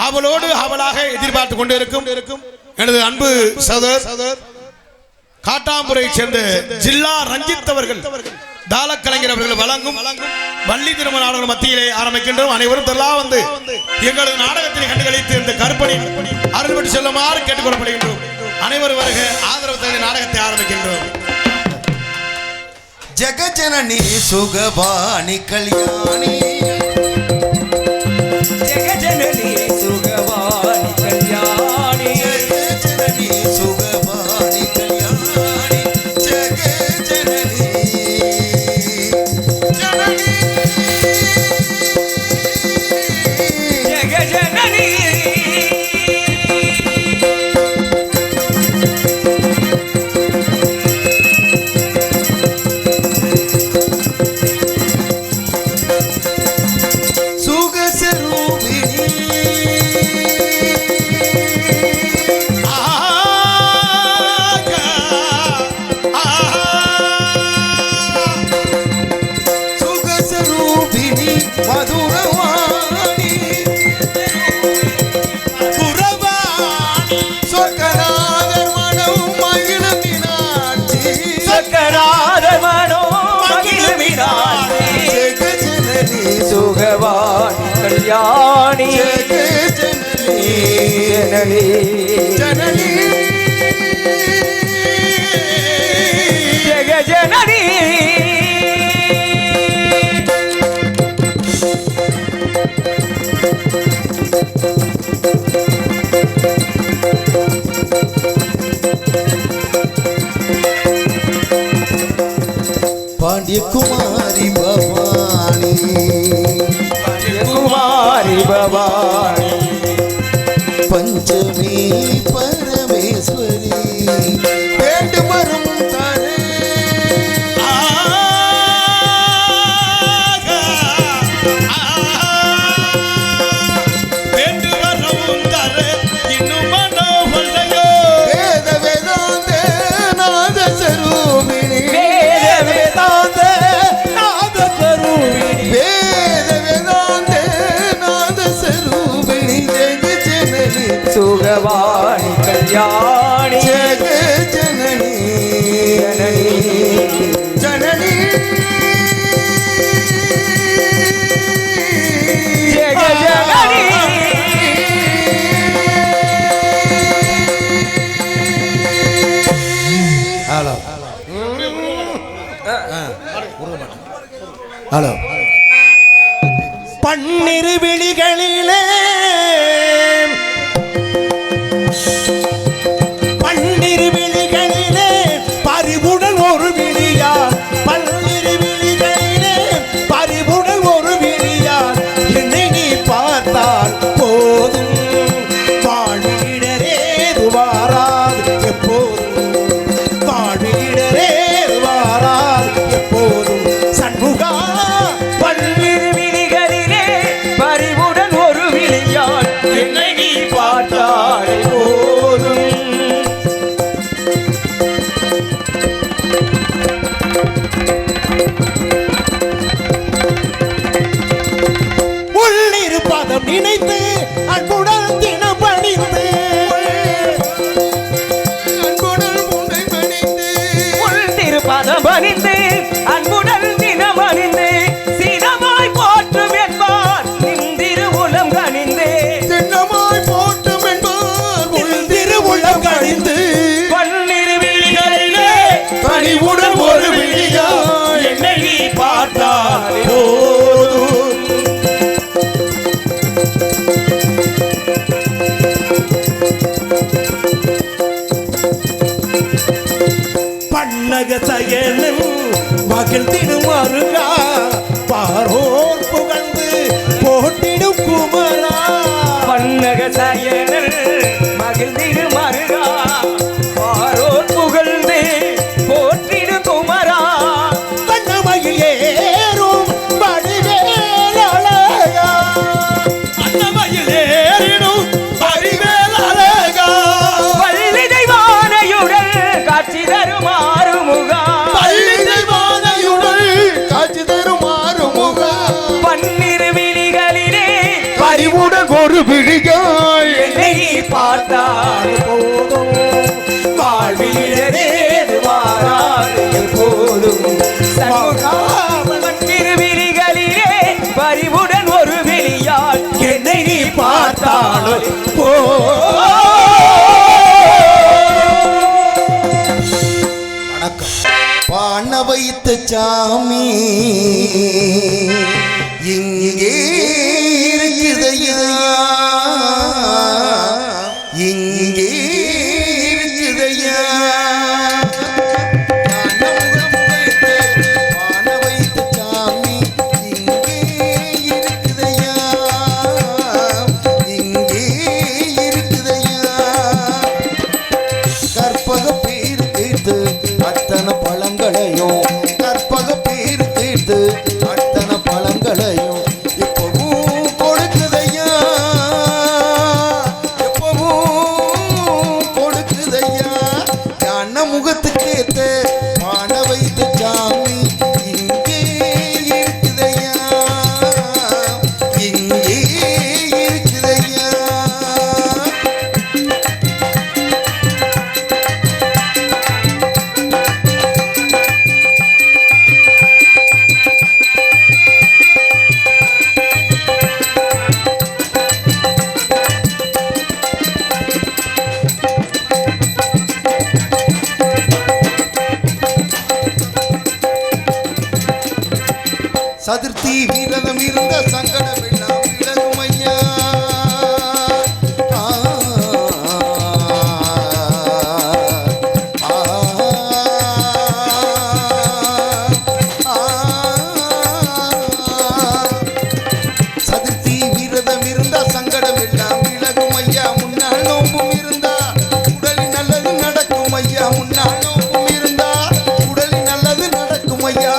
ஆவலோடு ஆவலாக எதிர்பார்த்து கொண்டிருக்கும் எனது அன்பு சகோதரர் காட்டாம்புரை சேர்ந்த ஜில்லா ரஞ்சித் அவர்கள் தாளக்கலைஞர் அவர்கள் வழங்கும் வள்ளி திருமண நாடகம் மத்தியிலே ஆரம்பிக்கின்றோம். அனைவரும் தெல்லாம் வந்து எங்களது நாடகத்தினை கண்டுகளித்து இந்த கருப்பணி அருள்பட்டு செல்லுமாறு கேட்டுக்கொள்ளப்படுகின்றோம். அனைவரும் வருக ஆதரவு தகுந்த நாடகத்தை ஆரம்பிக்கின்றோம். ஜெகஜனனி சுகவாணி கல்யாணி ஜெகஜனனி சுகவாணி கல்யாணி ஜெகஜனனி சுகவாணி கல்யாணி ஜெகஜனனி ஜனனி ஜெகஜனனி கல்யாணி ஜனனி ஜனனி ஜெகஜனனி பாண்டியகுமாரி பவானி कुमारी भवानी पंचमी परमेश्वरी पेट मरुम तारे पेट मरुम तारे इन्नु मनो भलयो वेद वेदांत नाद स्वरूपिणी वेद वेदांत नाद स्वरूपिणी सुगवाणी कल्याणी जगजननी जननी जननी जगजननी हेलो हेलो पन्निरु विलिகளிலே நினைத்து அன்புடன் தினம் பணிந்து அன்புடன் முனை பணிந்து திருப்பாதம் பணிந்து அன்புடன் தினம் அணிந்து சினமாய் போற்றும் என்பார் திருவுளம் கணிந்து சின்னமாய் போற்றும் என்பார் திருவுளம் கணிந்து பன்னிரு விழிகளிலே பணிவுடன் ஒரு விழியா என்னை நீ பார்த்தால் பன்னகசயனும் மகிழ்ந்திடும் அருகா பாரோர் புகழ்ந்து போட்டிடும் குமரா பன்னகசயனில் மகிழ்ந்திடும் அருகா பாரோர் புகழ்ந்து போற்றிடும் குமரா வண்ணமயில் ஏறும் வடிவேல் அழகா அன்னமயில் ஏறிடும் வடிவேல் அழகா பள்ளி தெய்வானையுடன் காட்சி தரும் ஆறுமுகா பள்ளி தெய்வானையுடன் காட்சி தரும் ஆறுமுகா பன்னிரு விழிகளிலே பறிவுடன் ஒரு விழி விழிகள் என்னை நீ பார்த்தால் போதும் வாழ்விலேது மாறாது போதும் திருவிழிகளிலே பறிவுடன் ஒரு விழியால் என்னை நீ பார்த்தால் பான வைத்த சாமி இங்கே இருக்குதையா இங்கே இருக்குதையா பான வைத்த சாமி இங்கே இருக்குதையா இங்கே இருக்குதையா கற்பக பேர் தீர்த்து அத்தனை பழங்களையும் கற்பக பேர் தீர்த்து அத்தனை பழங்களையும் எப்பவும் கொடுக்குதையா எப்பவும் கொடுக்குதையா ஞான முகத்துக்கேத்த பான வைத்த சாமி இங்கே இருக்குதையா இங்கே இருக்குதையா சதுர்த்தி விரதம் இருந்த சங்கடம் எல்லாம் விலகும் ஐயா சதுர்த்தி விரதம் இருந்த சங்கடம் எல்லாம் விலகும் ஐயா முன்னாள் நோம்பும் இருந்தா உடலில் நல்லது நடக்கும் ஐயா முன்னாள் நோம்பும் இருந்தா உடலில் நல்லது நடக்கும் ஐயா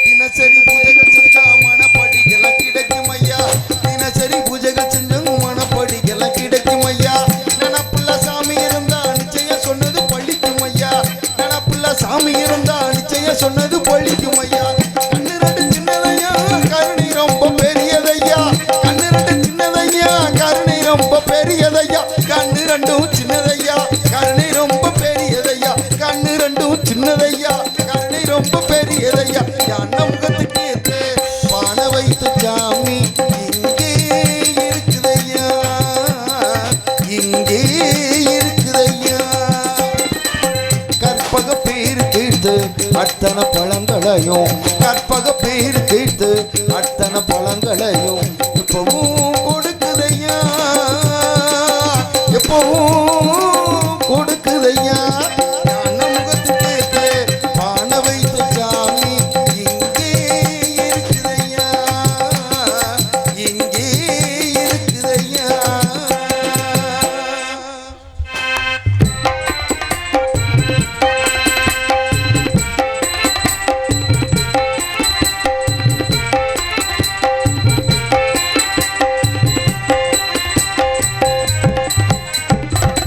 தினசரி பூஜைகள் செஞ்சா மனப்படிகளாம் கிடைக்கும் ஐயா தினசரி பூஜைகள் செஞ்சும் மனப்படிகளாம் கிடைக்கும் ஐயா நனப்புள்ள சாமி இருந்தா நிச்சயம் சொன்னது பழிக்கும் ஐயா நனப்புள்ள சாமி இருந்தா நிச்சயம் சொன்னது பழிக்கும் ஐயா கண்ணு ரெண்டு சின்னதையா கருணை ரொம்ப பெரியதையா கண்ணு ரெண்டு சின்னதையா கருணை ரொம்ப பெரியதையா கண்ணு ரெண்டும் சின்னதையா கருணை ரொம்ப பெரியதையா கண்ணு ரெண்டும் சின்னதையா கருணை ரொம்ப பெரியதையா ஞான முகத்துக்கு ஏற்று பான வைத்த சாமி இங்கே இருக்குதையா இங்கே இருக்குதையா கற்பக பேர் தீர்த்து அத்தனை பழங்களையும் கற்பக பேர் தீர்த்து அத்தனை பழங்களையும் எப்பவும் கொடுக்குதையா எப்பவும் கொடுக்குதையா ஞான முகத்துக்கு ஏற்று பான வைத்த சாமி இங்கே இருக்குதையா இங்கே இருக்குதையா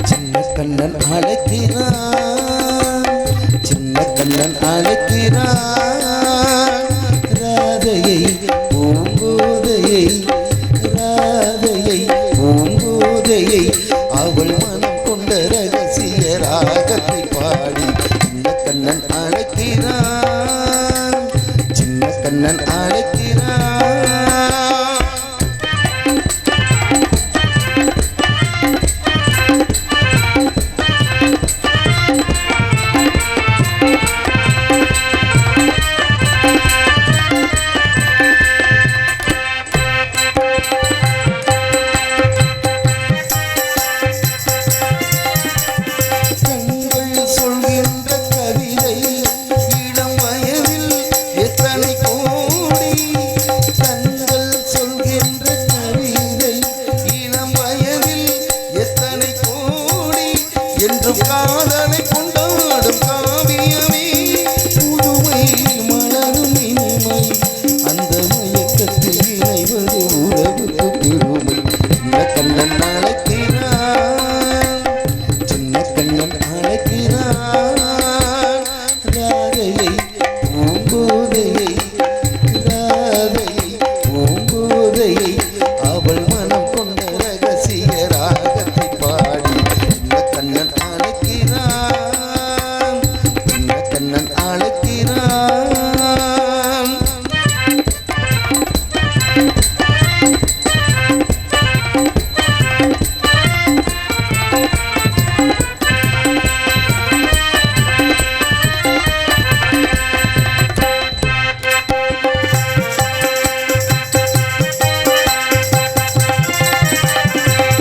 சின்ன கண்ணன் அழைக்கிறான் சின்ன கண்ணன் அழைக்கிறான் ராதையை பூங்கோதையை ராதையை பூங்கோதையை அவள் மனம் கொண்ட ரகசிய ராகத்தை பாடி சின்ன கண்ணன் அழைக்கிறான் சின்ன கண்ணன் அழைக்கிறான்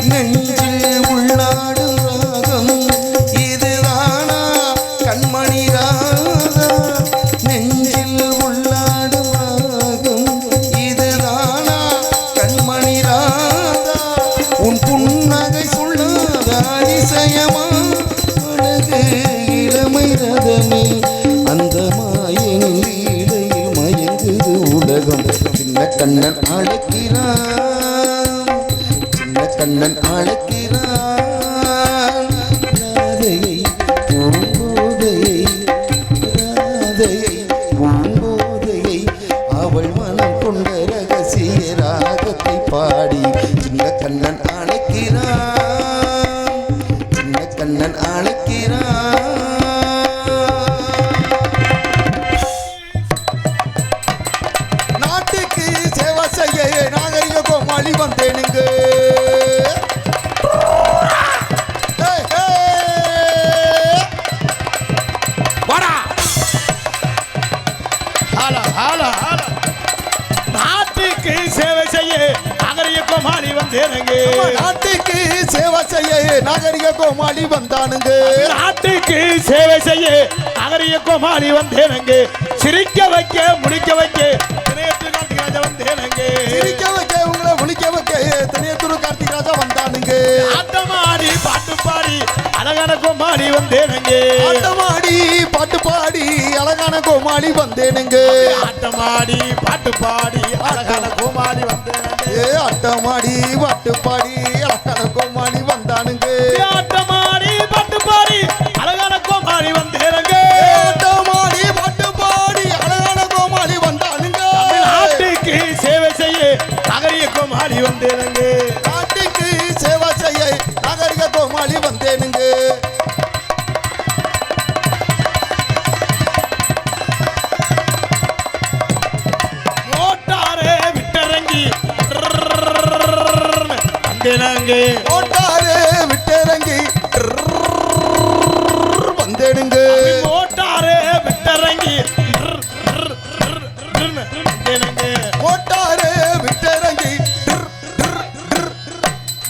நெஞ்சில் உள்ளாடும் ராகம் இதுதானா கண்மணி ராதா நெஞ்சில் உள்ளாடும் ராகம் இதுதானா கண்மணி ராதா உன் புன்னகை சொல்லாத அதிசயமா அழகு இளமை ரதமே அந்த மாயனின் லீலையில் மயங்குது உலகம் சின்ன கண்ணன் அழைக்கிறான் சின்ன கண்ணன் அழைக்கிறான் ராதையை பூங்கோதையை ராதையை பூங்கோதையை அவள் மனம் கொண்ட ரகசிய ராகத்தை பாடி சின்ன கண்ணன் அழைக்கிறான் சின்ன கண்ணன் அழைக்கிறான் நாட்டுக்கு சேவை செய்ய நாகரிக கோமாளி வந்தேனுங்க ஏய், ஏய். வாடா ஹாலா ஹாலா ஹாலா நாட்டுக்கு சேவை செய்ய நாகரிக கோமாளி வந்தேனுங்க நாட்டுக்கு சேவை செய்ய நாகரிக கோமாளி வந்தானுங்க நாட்டுக்கு சேவை செய்ய நாகரிக கோமாளி வந்தேனுங்க சிரிக்க வைக்க முடிக்க வைக்க திரையத்து கார்த்திகராஜா வந்தேனுங்க சிரிக்க வைக்க உங்களை முழிக்க வைக்க தனியத்தூர் கார்த்திக் ராஜா வந்தானுங்க ஆட்டமாடி பாட்டு பாடி அழகான கோமாளி வந்தேனுங்க ஆட்டமாடி பாட்டு பாடி அழகான கோமாளி வந்தேனுங்க ஆட்டமாடி பாட்டு பாடி அழகான கோமாளி வந்தேனுங்க ஆட்டமாடி பாட்டு பாடி அழகான கோமாளி வந்தானுங்க ஆட்டமாடி பாட்டு பாடி அழகான கோமாளி வந்தேனுங்க ஆட்டமாடி பாட்டு பாடி அழகான கோமாளி வந்தானுங்க நாட்டுக்கு சேவை செய்ய நகரிய கோமாளி வந்தேனுங்க நாட்டுக்கு சேவை செய்ய நாகரிக கோமாளி வந்தேனுங்க மோட்டாரே விட்டரங்கி வந்தேனாங்க ஓட்டாரே விட்டிறங்கி வந்தேனுங்க மோட்டாரே விட்டரங்கி வந்தேனாங்க ஓட்டாரே விட்டிறங்கி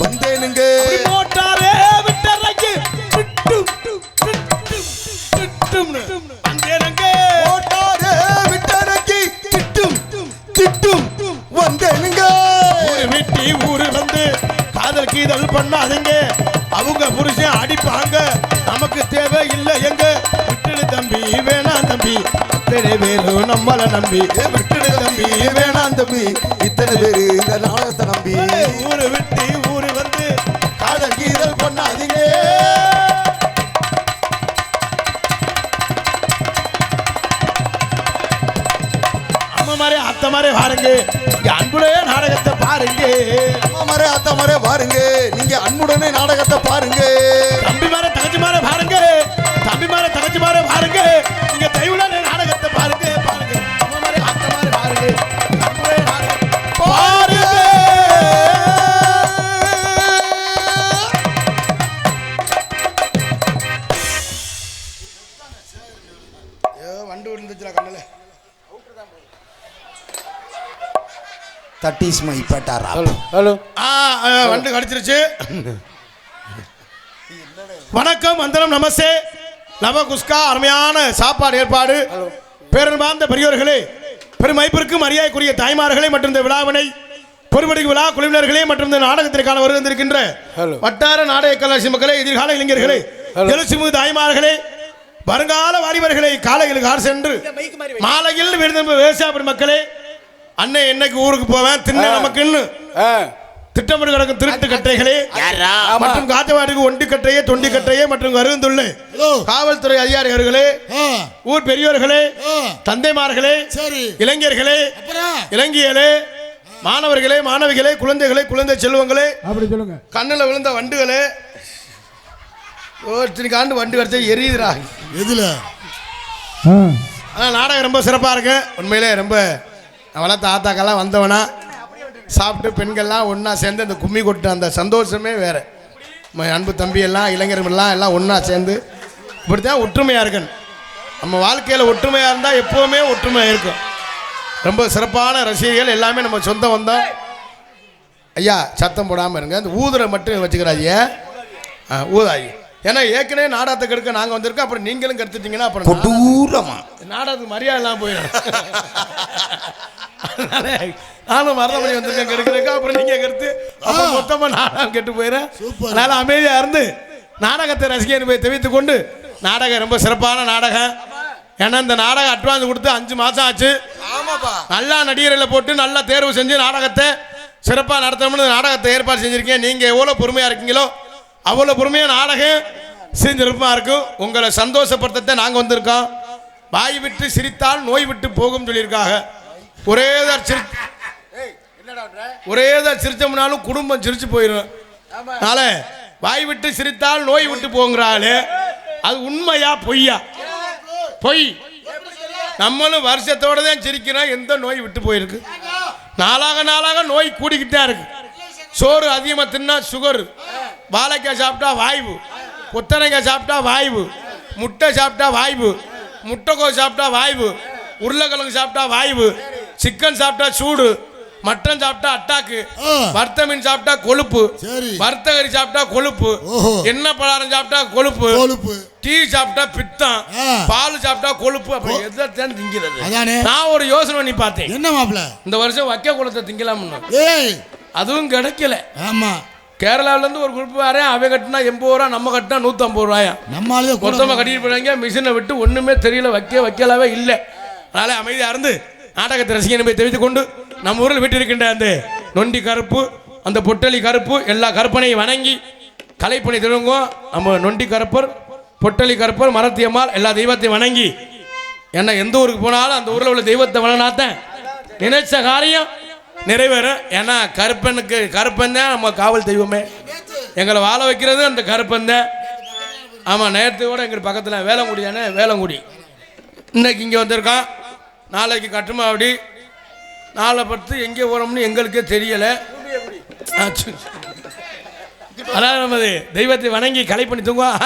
வந்தேனுங்க மோட்டாரே விட்டரங்கி வந்தேனாங்க ஓட்டாரே விட்டிறங்கி திட்டும் திட்டும் வந்தேனுங்க ஊரு விட்டி ஊரு வந்து காதல் கீதல் பண்ணாதீங்க அவங்க புருஷன் அடிப்பாங்க நமக்கு தேவை இல்லை எங்க விட்டுடு தம்பி வேணாம் தம்பி இத்தனை பேரும் நம்மள நம்பி விட்டுடு தம்பி வேணாம் தம்பி இத்தனை பேரு இந்த நாடகத்தை நம்பி ஊரு விட்டு ஊரு வந்து காதல் கீதல் பண்ணாதீங்க அம்மா மாதிரி அத்தை மாதிரி பாருங்க இங்க அன்புடைய நாடகத்தை பாருங்க அம்மா மரே அத்தா மரே பாருங்க நீங்க அன்புடனே நாடகத்தை பாருங்க தம்பி மாதிரி தங்கச்சி மாதிரி பாருங்க தம்பி மாதிரி தங்கச்சி மாதிரி பாருங்க நீங்க தெய்வன நாடகத்தை பாருங்க பாருங்க அம்மா மாதிரி அத்தை மாதிரி பாருங்க அன்புடைய நாடகம் பாருங்க வண்டு விழுந்துச்சுல கண்ணல தட் இஸ் மை பட்டாரா ஹலோ வண்டு கடிச்சிருச்சு வணக்கம் வந்தனம் நமஸ்தே நவ குஸ்கா அருமையான சாப்பாடு ஏற்பாடு பேரன்பார்ந்த பெரியோர்களே பெருமைப்பிற்கும் மரியாதைக்குரிய தாய்மார்களே மற்றும் இந்த விழாவினை பொறுப்படிக்கும் விழா குழுவினர்களே மற்றும் இந்த நாடகத்திற்கான வருகின்ற வட்டார நாடக கலாசி மக்களே எதிர்கால இளைஞர்களே எழுச்சிமு தாய்மார்களே வருங்கால வாலிபர்களை காலையில் கார் சென்று மாலையில் விருது விவசாய மக்களே அன்னை என்னைக்கு ஊருக்கு போவேன் திண்ண நமக்குன்னு திட்டமிட்டு கிடக்கும் திருட்டு கட்டைகளே மற்றும் காத்தவாடிக்கு ஒண்டி கட்டையே தொண்டி கட்டையே மற்றும் வருந்துள்ள காவல்துறை அதிகாரிகளே ஊர் பெரியோர்களே தந்தைமார்களே இளைஞர்களே இளைஞர்களே மாணவர்களே மாணவிகளே குழந்தைகளே குழந்தை செல்வங்களே அப்படி சொல்லுங்க கண்ணுல விழுந்த வண்டுகளே ஒருத்தனுக்கு ஆண்டு வண்டு வரைச்சா எரியுதுரா எதுல ஆனால் நாடகம் ரொம்ப சிறப்பாக இருக்கு உண்மையிலே ரொம்ப வளர்த்த ஆத்தாக்கெல்லாம் வந்தவனா சாப்பிட்டு பெண்கள்லாம் ஒன்றா சேர்ந்து அந்த கும்மி கொட்டு அந்த சந்தோஷமே வேறு. அன்பு தம்பியெல்லாம் இளைஞர்கள்லாம் எல்லாம் ஒன்றா சேர்ந்து இப்படி தான் ஒற்றுமையாக இருக்கணும். நம்ம வாழ்க்கையில் ஒற்றுமையாக இருந்தால் எப்போவுமே ஒற்றுமையாக இருக்கும். ரொம்ப சிறப்பான ரசிகர்கள் எல்லாமே நம்ம சொந்தம் வந்தோம். ஐயா சத்தம் போடாமல் இருங்க. அந்த ஊதுரை மட்டும் வச்சுக்கிறாங்க, ஊதாயி. ஏன்னா ஏற்கனவே நாடகத்தை கெடுக்க நாங்கள் வந்திருக்கோம். அப்புறம் நீங்களும் கெடுத்துட்டீங்கன்னா அப்புறம் கொடூரமா நாடகத்துக்கு மரியாதை எல்லாம் போயிடும். அதனால நானும் மரணமணி வந்திருக்கேன் கெடுக்கிறதுக்கு. அப்புறம் நீங்கள் கெடுத்து அப்புறம் மொத்தமாக நாடகம் கெட்டு போயிடும். அதனால அமைதியாக இருந்து நாடகத்தை ரசிகர் போய் தெரிவித்து கொண்டு நாடகம் ரொம்ப சிறப்பான நாடகம். ஏன்னா இந்த நாடகம் அட்வான்ஸ் கொடுத்து 5 மாதம் ஆச்சு. நல்லா நடிகர்களை போட்டு நல்லா தேர்வு செஞ்சு நாடகத்தை சிறப்பாக நடத்தணும்னு நாடகத்தை ஏற்பாடு செஞ்சுருக்கேன். நீங்கள் எவ்வளோ பொறுமையாக இருக்கீங்களோ அவ்வளோ பொறுமையாக நாடகம் சிறப்பாக இருக்கும். உங்களை சந்தோஷப்படுத்த நாங்கள் வந்திருக்கோம். வாய் விட்டு சிரித்தால் நோய் விட்டு போகும் சொல்லியிருக்காங்க. ஒரே தான் சிரிச்சோம்னாலும் குடும்பம் சிரிச்சு போயிடும். அதனால வாய் விட்டு சிரித்தால் நோய் விட்டு போங்கிறாள். அது உண்மையா பொய்யா? பொய். நம்மளும் வருஷத்தோட தான் சிரிக்கிறோம். எந்த நோய் விட்டு போயிருக்கு? நாளாக நோய் கூடிக்கிட்டே இருக்கு. சோறு அதிகமாக தின்னா சுகர், வாழைக்காய் சாப்பிட்டா வாய்வு, கொத்தனைக்காய் சாப்பிட்டா வாய்வு, முட்டை சாப்பிட்டா வாய்வு, முட்டைக்கோஸ் சாப்பிட்டா வாய்வு, உருளைக்கிழங்கு சாப்பிட்டா வாய்வு, சிக்கன் சாப்பிட்டா சூடு, மட்டன் சாப்பிட்டா அட்டாக்கு, வறுத்த மீன் சாப்பிட்டா கொழுப்பு, வறுத்த கறி சாப்பிட்டா கொழுப்பு, எண்ணெய் பலகாரம் சாப்பிட்டா கொழுப்பு, டீ சாப்பிட்டா பித்தம், பால் சாப்பிட்டா கொழுப்பு. அப்படி எதான் திங்கிறது? நான் ஒரு யோசனை பண்ணி பார்த்தேன். என்ன மாப்பிள்ள இந்த வருஷம் வைக்க குளத்தை திங்கலாம்னு. அதுவும் கிடைக்கல. ஆமா, கேரளாவிலேருந்து ஒரு குரூப் வரேன். அவன் கட்டினா 80 ரூபா, நம்ம கட்டினா 150 ரூபாயா. நம்மளால மொத்தமாக கட்டிட்டு போனாங்க. மிஷினை விட்டு ஒன்றுமே தெரியல, வைக்கலாவே இல்லை. அதனால அமைதியாக இருந்து நாடகத்தை ரசிகனை போய் தெரிவித்துக் கொண்டு நம்ம ஊரில் வீட்டு இருக்கின்ற அந்த நொண்டி கருப்பு, அந்த பொட்டலி கருப்பு, எல்லா கருப்பனையும் வணங்கி கலைப்பணி திரும்புவோம். நம்ம நொண்டி கருப்பர், பொட்டலி கருப்பர், மரத்தியம்மாள் எல்லா தெய்வத்தையும் வணங்கி, ஏன்னா எந்த ஊருக்கு போனாலும் அந்த ஊரில் உள்ள தெய்வத்தை வணங்கினாத்தான் நினைச்ச காரியம் நிறைவேறும். ஏன்னா கருப்பன் தான் நம்ம காவல் தெய்வமே. எங்களை வாழ வைக்கிறது அந்த கருப்பன் தான். ஆமாம், நேரத்தோட எங்களுக்கு பக்கத்தில் வேளங்குடி தானே, வேளங்குடி. இன்னைக்கு இங்கே வந்திருக்கான், நாளைக்கு கட்டுமாவடி, நாளை பத்து எங்கே போகிறோம்னு எங்களுக்கே தெரியலை. அதான் நமது தெய்வத்தை வணங்கி கலை பண்ணி தூங்குவோம்.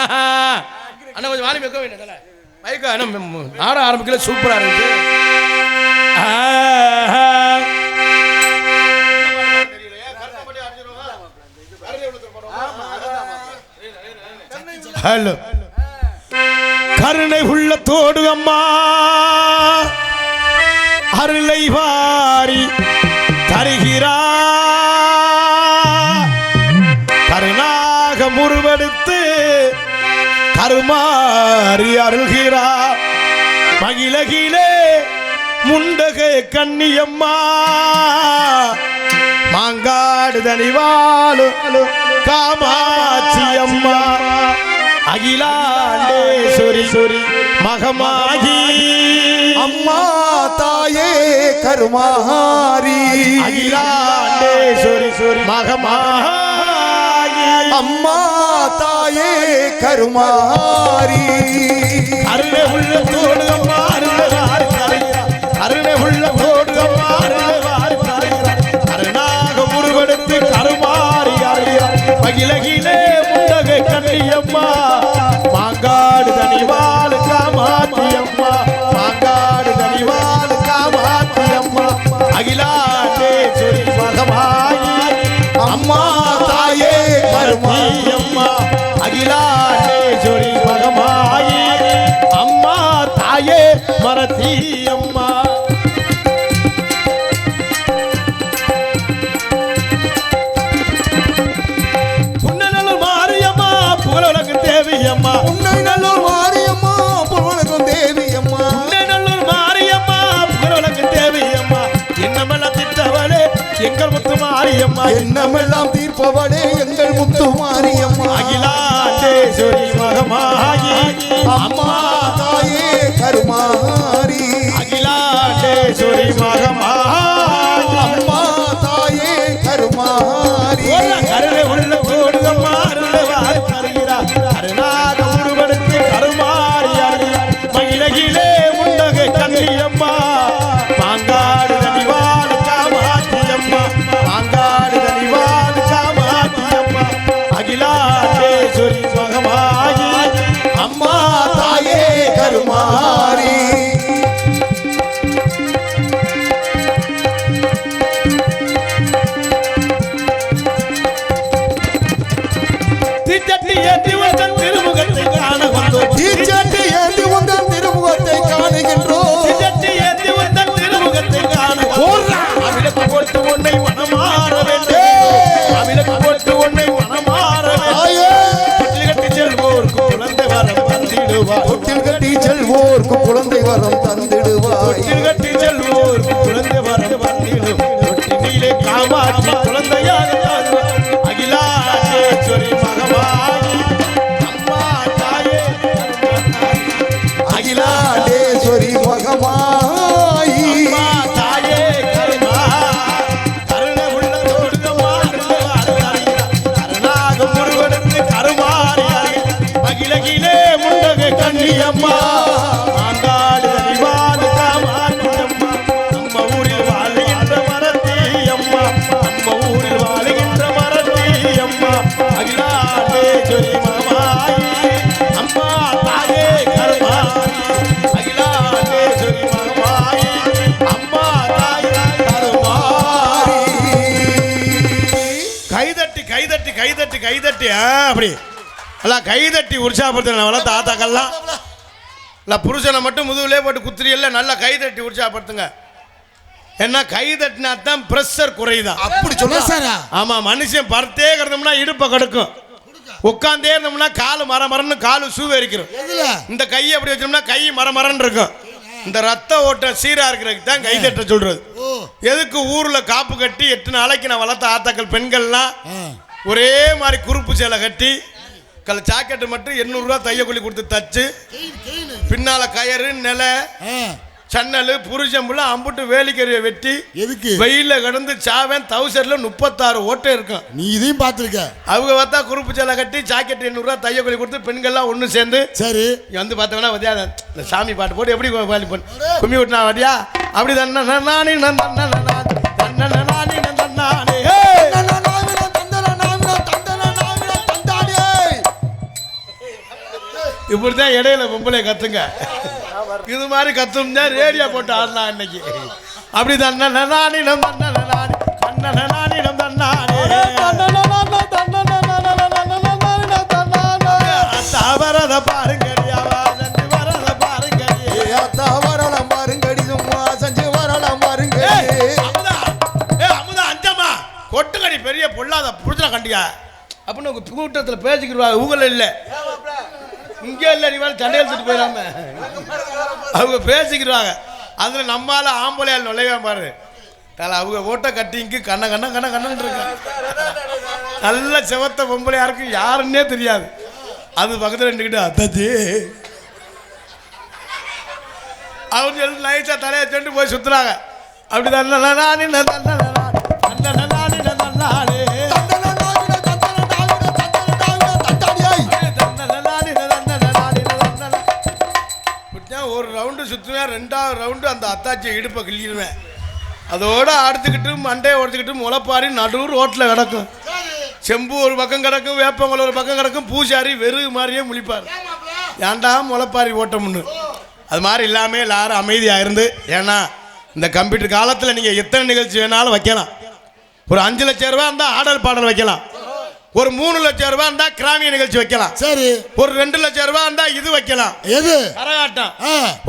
அண்ணா கொஞ்சம் வாலி வைக்க வேண்டியதில்ல, மைக்கா ஆட ஆரம்பிக்கல, சூப்பராக இருக்கு. ஹலோ, கருணை உள்ளத்தோடு அம்மா அருளை வாரி தருகிறா, கருணாக முருவெடுத்து கருமாறி அருள்கிறா, மகிழகிலே முண்டகை கண்ணியம்மா, மாங்காடு தனிவாளு காமாட்சி அம்மா, அகிலாண்டேஸ்வரி மகமாகி அம்மா தாயே கருமாரி, அகிலாண்டேஸ்வரி மகமாகி அம்மா தாயே கருமாரி, அருளை உள்ள தோடு அம்மா அருளை உள்ள தோடு அம்மா அருணாக முருகெடுத்து கருமாறி மகிழகிலே முண்டகை கண்ணியம்மா, மாங்காடு தனிவாள் காமாட்சி அம்மா, மாங்காடு தனிவாள் காமாட்சி அம்மா, அகிலாண்டேஸ்வரி மகமாயி அம்மா தாயே கருமாரி அம்மா, அகிலாண்டேஸ்வரி மகமாயி அம்மா தாயே மரதி அம்மா. புன்னநல்லூர் மாரியம்மா புகழுலகம் தேவியம்மா, புன்னநல்லூர் மாரியம்மா புகழுலகம் தேவியம்மா, புன்னநல்லூர் மாரியம்மா புகழுலகம் தேவியம்மா, என்னமெல்லாம் திட்டவளே எங்கள் முத்து மாரியம்மா, என்னமெல்லாம் தீர்ப்பவளே எங்கள் முத்து மாரியம்மா, அகிலாண்டேஸ்வரி மகமாயி அம்மா தாயே கருமாரி, அகிலாண்டேஸ்வரி மகமாயி அம்மா தாயே கருமாரி, கருணை உள்ள கோடுகம்மா அருள்வாரி தருகிறார், அருணாக உருவெடுத்து கருமாறி மகிழகிலே முண்டகை கண்ணியம்மா, மாங்காடு தனிவாள் காமாட்சி அம்மா, மாங்காடு தனிவாது காமாட்சி அம்மா அகிலாண்டேஸ்வரி மகமாயி அம்மா தாயே கருமாரி தீச்சட்டி ஏந்தி உந்தன் திருமுகத்தை காண வந்தோம் தீச்சட்டி ஏந்தி உந்தன் திருமுகத்தை காணுகின்றோம் தீச்சட்டி ஏந்தி உந்தன் திருமுகத்தை காண அவிலக்கு போட்டு உன்னை மனமாற வேண்டும் அவிலக்கு போட்டு உன்னை மனமாற வேண்டும் கட்டி செல்வோர்க்கு குழந்தை வரம் தந்திடுவாய் தொட்டில் கட்டி செல்வோர்க்கு குழந்தை வரம் தந்திடுவாய் தொட்டில் கட்டி செல்வோர்க்கு குழந்தை வரம் தந்திடும் தொட்டினிலே காமாட்சி குழந்தையாக அகிலாண்டேஸ்வரி மகமாயி அம்மா தாயே அகிலாண்டேஸ்வரி மகமாயி அம்மா தாயே கருணா கருணை உள்ளதோடு கருணாக முருகனுக்கு கருமாறி அகிலகிலே முண்டக கண்ணி அம்மா மாங்காடு அறிவாது காமாட்சி அம்மா நம்ம ஊரில் வாழுகின்ற மரத்தி அம்மா நம்ம ஊரில் வாழுகின்ற மரத்தி அம்மா அகிலாண்டேஸ்வரி மகமாயி அம்மா தாயே கருமாரி அகிலாண்டேஸ்வரி மகமாயி அம்மா தாயே கருமாரி கைதட்டி கைதட்டி கைதட்டி கைதட்டி அப்படி எல்லாம் கைதட்டி உற்சாகப்படுத்த வளர்த்த ஆத்தாக்கள்லாம் இல்லை புருஷனை மட்டும் முதுகுலே போட்டு குத்திரியல்ல நல்லா கைதட்டி உற்சாகப்படுத்துங்க ஏன்னா கைதட்டினா தான் ப்ரெஷர் குறையுதான் அப்படி சொல்ல சாரா ஆமா மனுஷன் படுத்தே கிடந்தோம்னா இடுப்பை கடுக்கும் உட்காந்தே இருந்தோம்னா காலு மரமரன்னு காலு சூவேரிக்கிறோம் இந்த கையை அப்படி வச்சோம்னா கை மரமரன்னு இருக்கும் இந்த ரத்த ஓட்டம் சீரா இருக்கிறதுக்கு தான் கைதட்ட சொல்றது எதுக்கு ஊர்ல காப்பு கட்டி 8 நாளைக்கு நான் வளர்த்த ஆத்தாக்கள் பெண்கள்லாம் ஒரே மாதிரி குறுப்பு சேலை கட்டி ஜாக்கெட்டு மட்டும் 800 ரூபா தையக்கூலி கொடுத்து தச்சு பின்னால கயறு நிலை சன்னல் புருஷம்புல அம்புட்டு வேலிக்கறியை வெட்டி எதுக்கு வெயில கடந்து சாவன் தௌசண்ட்ல 36 ஓட்டை இருக்கும் நீ இதையும் பார்த்துருக்க அவங்க பார்த்தா குறுப்பு சேலை கட்டி ஜாக்கெட் 800 ரூபா தையக்கூலி கொடுத்து பெண்கள்லாம் ஒன்று சேர்ந்து சரி வந்து பார்த்தோம்னா வதியா இந்த சாமி பாட்டு போட்டு எப்படி கும்மி விட்டுனா வடியா அப்படி தண்ணா நானே இப்படிதான் இடையில பொம்பளை கத்துங்க இது மாதிரி கத்தும்னா ரேடியோ போட்டு ஆடலாம் இன்னைக்கு அப்படி வரத பாருங்கடியா செஞ்சு வரத பாருங்கடி வரலாம் பாருங்கடி சும்மா செஞ்சு வரலாம் பாருங்க அமுதா அஞ்சம்மா கொட்டுக்கடி பெரிய பொல்லாத புடிச்சா கண்டியா அப்படின்னு உங்க கூட்டத்தில் பேசிக்கிடுவாங்க ஊங்கல இல்லை இங்கே இல்லை நீ வேலை சண்டை எடுத்துட்டு போயிடாம அவங்க பேசிக்கிறாங்க அதுல நம்மால ஆம்பளையால் நுழைவா பாரு அவங்க ஓட்ட கட்டிங்கு கண்ணன்னு இருக்கு நல்ல செவத்த பொம்பளையா இருக்கு யாருன்னே தெரியாது அது பக்கத்துல நின்றுக்கிட்டு அத்தாச்சி அவங்க எல்லாம் நைஸா தலையை சென்று போய் சுத்துறாங்க அப்படிதான் ஒரு ரவுண்டு சுற்றுவேன் 2வது ரவுண்டு அந்த அத்தாச்சியை இடுப்பை கிள்ளிடுவேன் அதோட அடுத்துக்கிட்டு மண்டையை உடச்சிக்கிட்டு முளைப்பாரி நடு ரோட்டில் கிடக்கும் செம்பு ஒரு பக்கம் கிடக்கும் வேப்பங்குளம் ஒரு பக்கம் கிடக்கும் பூசாரி வெறு மாதிரியே முழிப்பார் ஏன்டா முளைப்பாரி ஓட்டம்னு அது மாதிரி இல்லாமல் எல்லாரும் அமைதியாக இருந்து ஏன்னா இந்த கம்ப்யூட்டர் காலத்தில் நீங்கள் எத்தனை நிகழ்ச்சி வேணாலும் வைக்கலாம் ஒரு 5 லட்சம் ரூபா இருந்தால் ஆடல் பாடல் வைக்கலாம் ஒரு 3 லட்சம் ரூபாய் இருந்தா கிராமிய நிகழ்ச்சி வைக்கலாம் சரி ஒரு 2 லட்சம் ரூபாய் இருந்தா இது வைக்கலாம் எது கரகாட்டம்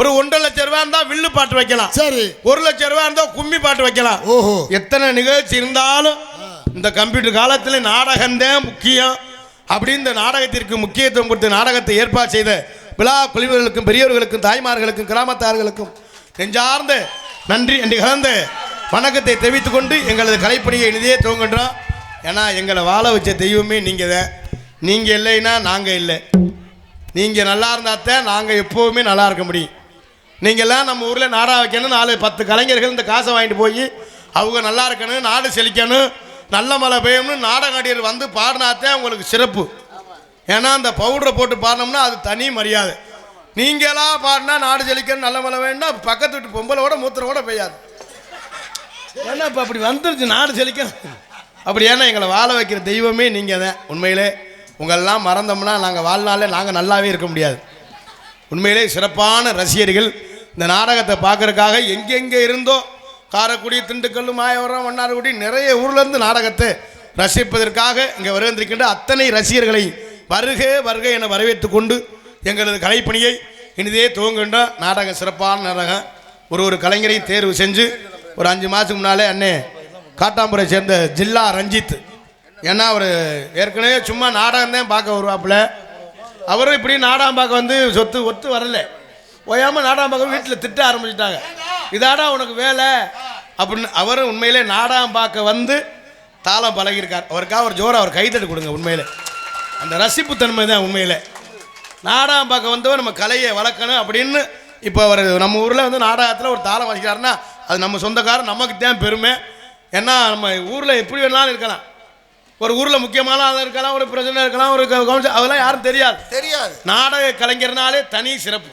ஒரு 1.5 லட்சம் ரூபாய் இருந்தா வில்லு பாட்டு வைக்கலாம் சரி 1 லட்சம் ரூபாய் இருந்தா கும்மி பாட்டு வைக்கலாம் ஓஹோ எத்தனை நிகழ்ச்சி இருந்தாலும் இந்த கம்ப்யூட்டர் காலத்துல நாடகம்தான் முக்கியம் அப்படி இந்த நாடகத்திற்கு முக்கியத்துவம் கொடுத்து நாடகத்தை ஏற்பாடு செய்த விழா குழுவினர்களுக்கும் பெரியவர்களுக்கும் தாய்மார்களுக்கும் கிராமத்தார்களுக்கும் நெஞ்சார்ந்த நன்றி என்று கலந்து வணக்கத்தை தெரிவித்துக் கொண்டு எங்களது கலைப்பணியை இனிதே துவங்குகின்றோம். ஏன்னா எங்களை வாழ வச்ச தெய்வமே நீங்கள் தான். நீங்கள் இல்லைன்னா நாங்கள் இல்லை. நீங்கள் நல்லா இருந்தால்தான் நாங்கள் எப்போவுமே நல்லா இருக்க முடியும். நீங்கள்லாம் நம்ம ஊரில் நாடாக வைக்கணும், 4-10 கலைஞர்கள் இந்த காசை வாங்கிட்டு போய் அவங்க நல்லா இருக்கணும், நாடு செழிக்கணும், நல்ல மழை பெய்யணும்னு நாடக நடிகர் வந்து பாடினாத்தான் உங்களுக்கு சிறப்பு. ஏன்னா அந்த பவுடரை போட்டு பாடினோம்னா அது தனி மரியாதை. நீங்களாம் பாடினா நாடு செழிக்கணும் நல்ல மழை வேணும்னா பக்கத்து வீட்டு பொம்பளோட மூத்திரம் கூட பெய்யாது. ஏன்னா இப்போ அப்படி வந்துருச்சு நாடு செழிக்க. அப்படி ஏன்னா எங்களை வாழ வைக்கிற தெய்வமே நீங்கள் தான். உண்மையிலே உங்களெல்லாம் மறந்தோம்னா நாங்கள் வாழ்நாளே நாங்கள் நல்லாவே இருக்க முடியாது. உண்மையிலே சிறப்பான ரசிகர்கள் இந்த நாடகத்தை பார்க்கறதுக்காக எங்கெங்கே இருந்தோ காரைக்குடி, திண்டுக்கல், மாயவரம், மன்னார்குடி நிறைய ஊர்லேருந்து நாடகத்தை ரசிப்பதற்காக இங்கே வருகின்ற அத்தனை ரசிகர்களை வருக வருக என வரவேற்று கொண்டு எங்களது கலைப்பணியை இனிதே துவங்குகின்ற நாடகம் சிறப்பான நாடகம். ஒரு கலைஞரையும் தேர்வு செஞ்சு ஒரு 5 மாதத்துக்கு முன்னாலே அண்ணே காட்டாம்புரை சேர்ந்த ஜில்லா ரஞ்சித், ஏன்னா அவர் ஏற்கனவே சும்மா நாடகம் தான் பார்க்க வருவாப்புல. அவரும் இப்படி நாடகம் பார்க்க வந்து ஒத்து வரல, ஓயாமல் நாடகம் பார்க்க வீட்டில் திட்ட ஆரம்பிச்சிட்டாங்க. இதாடா உனக்கு வேலை அப்படின்னு. அவரும் உண்மையிலே நாடகம் பார்க்க வந்து தாளம் பழகியிருக்கார். அவருக்காக ஒரு ஜோரை அவர் கைத்தட்டு கொடுங்க. உண்மையிலே அந்த ரசிப்புத்தன்மை தான். உண்மையிலே நாடகம் பார்க்க வந்தவர் நம்ம கலையை வளர்க்கணும் அப்படின்னு இப்போ அவர் நம்ம ஊரில் வந்து நாடகத்தில் ஒரு தாளம் வளர்க்கிறாருன்னா அது நம்ம சொந்தக்காரர், நமக்கு தான் பெருமை. ஏன்னா நம்ம ஊரில் எப்படி வேணாலும் இருக்கலாம். ஒரு ஊரில் முக்கியமான ஆள் இருக்கலாம், ஒரு பிரசிடண்ட் இருக்கலாம், ஒரு கவுன்சிலர், அதெல்லாம் யாரும் தெரியாது. நாடக கலைஞர்னாலே தனி சிறப்பு.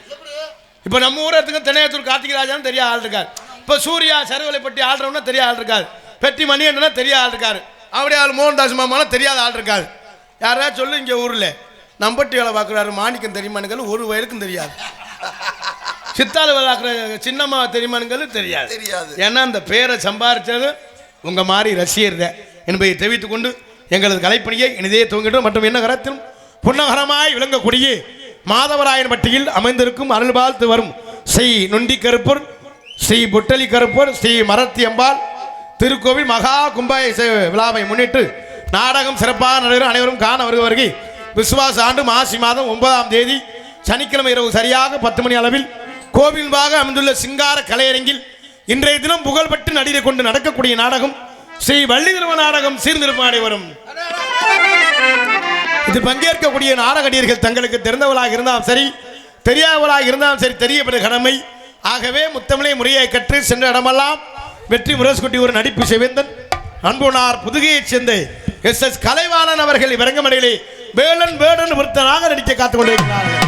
இப்போ நம்ம ஊரை எடுத்துக்க தென்னையத்தூர் கார்த்திகராஜான்னு தெரிய ஆள் இருக்கார். இப்போ சூர்யா சருவலைப்பட்டி ஆடுறவனா தெரிய ஆள் இருக்காரு. பெட்டி மணியன்னா தெரிய ஆள் இருக்காரு. அப்படியே ஆள் மோகன்தாஸ் மாமாலாம் தெரியாத ஆள் இருக்காரு. யாராவது சொல்லு இங்கே ஊரில் நம்பட்டி வேலை பார்க்குறாரு மாணிக்கம் தெரியுமானுங்கள் ஒரு வயலுக்கும் தெரியாது. சித்தாள் வேலை பார்க்குற சின்னம்மா தெரியுமானுங்கள் தெரியாது. ஏன்னா அந்த பேரை சம்பாதிச்சது உங்கள் மாதிரி ரசிகர் தான் என்பதை தெரிவித்துக் கொண்டு எங்களது கலைப்பணியை இனிதே துவங்கிட்டோம். மற்றும் என்ன கரத்திலும் புன்னகரமாய் விளங்கக்கூடிய மாதவராயன் பட்டியில் அமைந்திருக்கும் அருள் வாழ்த்து வரும் ஸ்ரீ நொண்டி கருப்பூர், ஸ்ரீ புட்டலி கருப்பூர், ஸ்ரீ மரத்தி அம்பாள் திருக்கோவில் மகா கும்பாபிஷ விழாவை முன்னிட்டு நாடகம் சிறப்பாக நடைபெறும். அனைவரும் காண வருகை. விசுவாச ஆண்டு மாசி மாதம் 9ஆம் தேதி சனிக்கிழமை இரவு சரியாக 10 மணி அளவில் கோவில்வாக அமைந்துள்ள சிங்கார கலையரங்கில் இன்றைய தினம் புகழ்பெற்று நடிகை கொண்டு நடக்கக்கூடிய நாடகம் ஸ்ரீ வள்ளி திரும நாடகம் சீர்திருப்பாடி வரும். இது பங்கேற்கக்கூடிய நாடகடியர்கள் தங்களுக்கு தெரிந்தவளாக இருந்தாலும் சரி, தெரியாதவளாக இருந்தாலும் சரி, தெரியப்பட்ட கடமை. ஆகவே முத்தமிழை முறையை கற்று சென்ற இடமெல்லாம் வெற்றி முரசுக்குட்டி ஒரு நடிப்பு செவேந்தன் அன்புனார் புதுகையைச் சேர்ந்த SS கலைவாணன் அவர்கள் இவரங்கமடையிலே வேலன் விருத்தனாக நடிக்க காத்துக் கொண்டிருக்கிறார்கள்.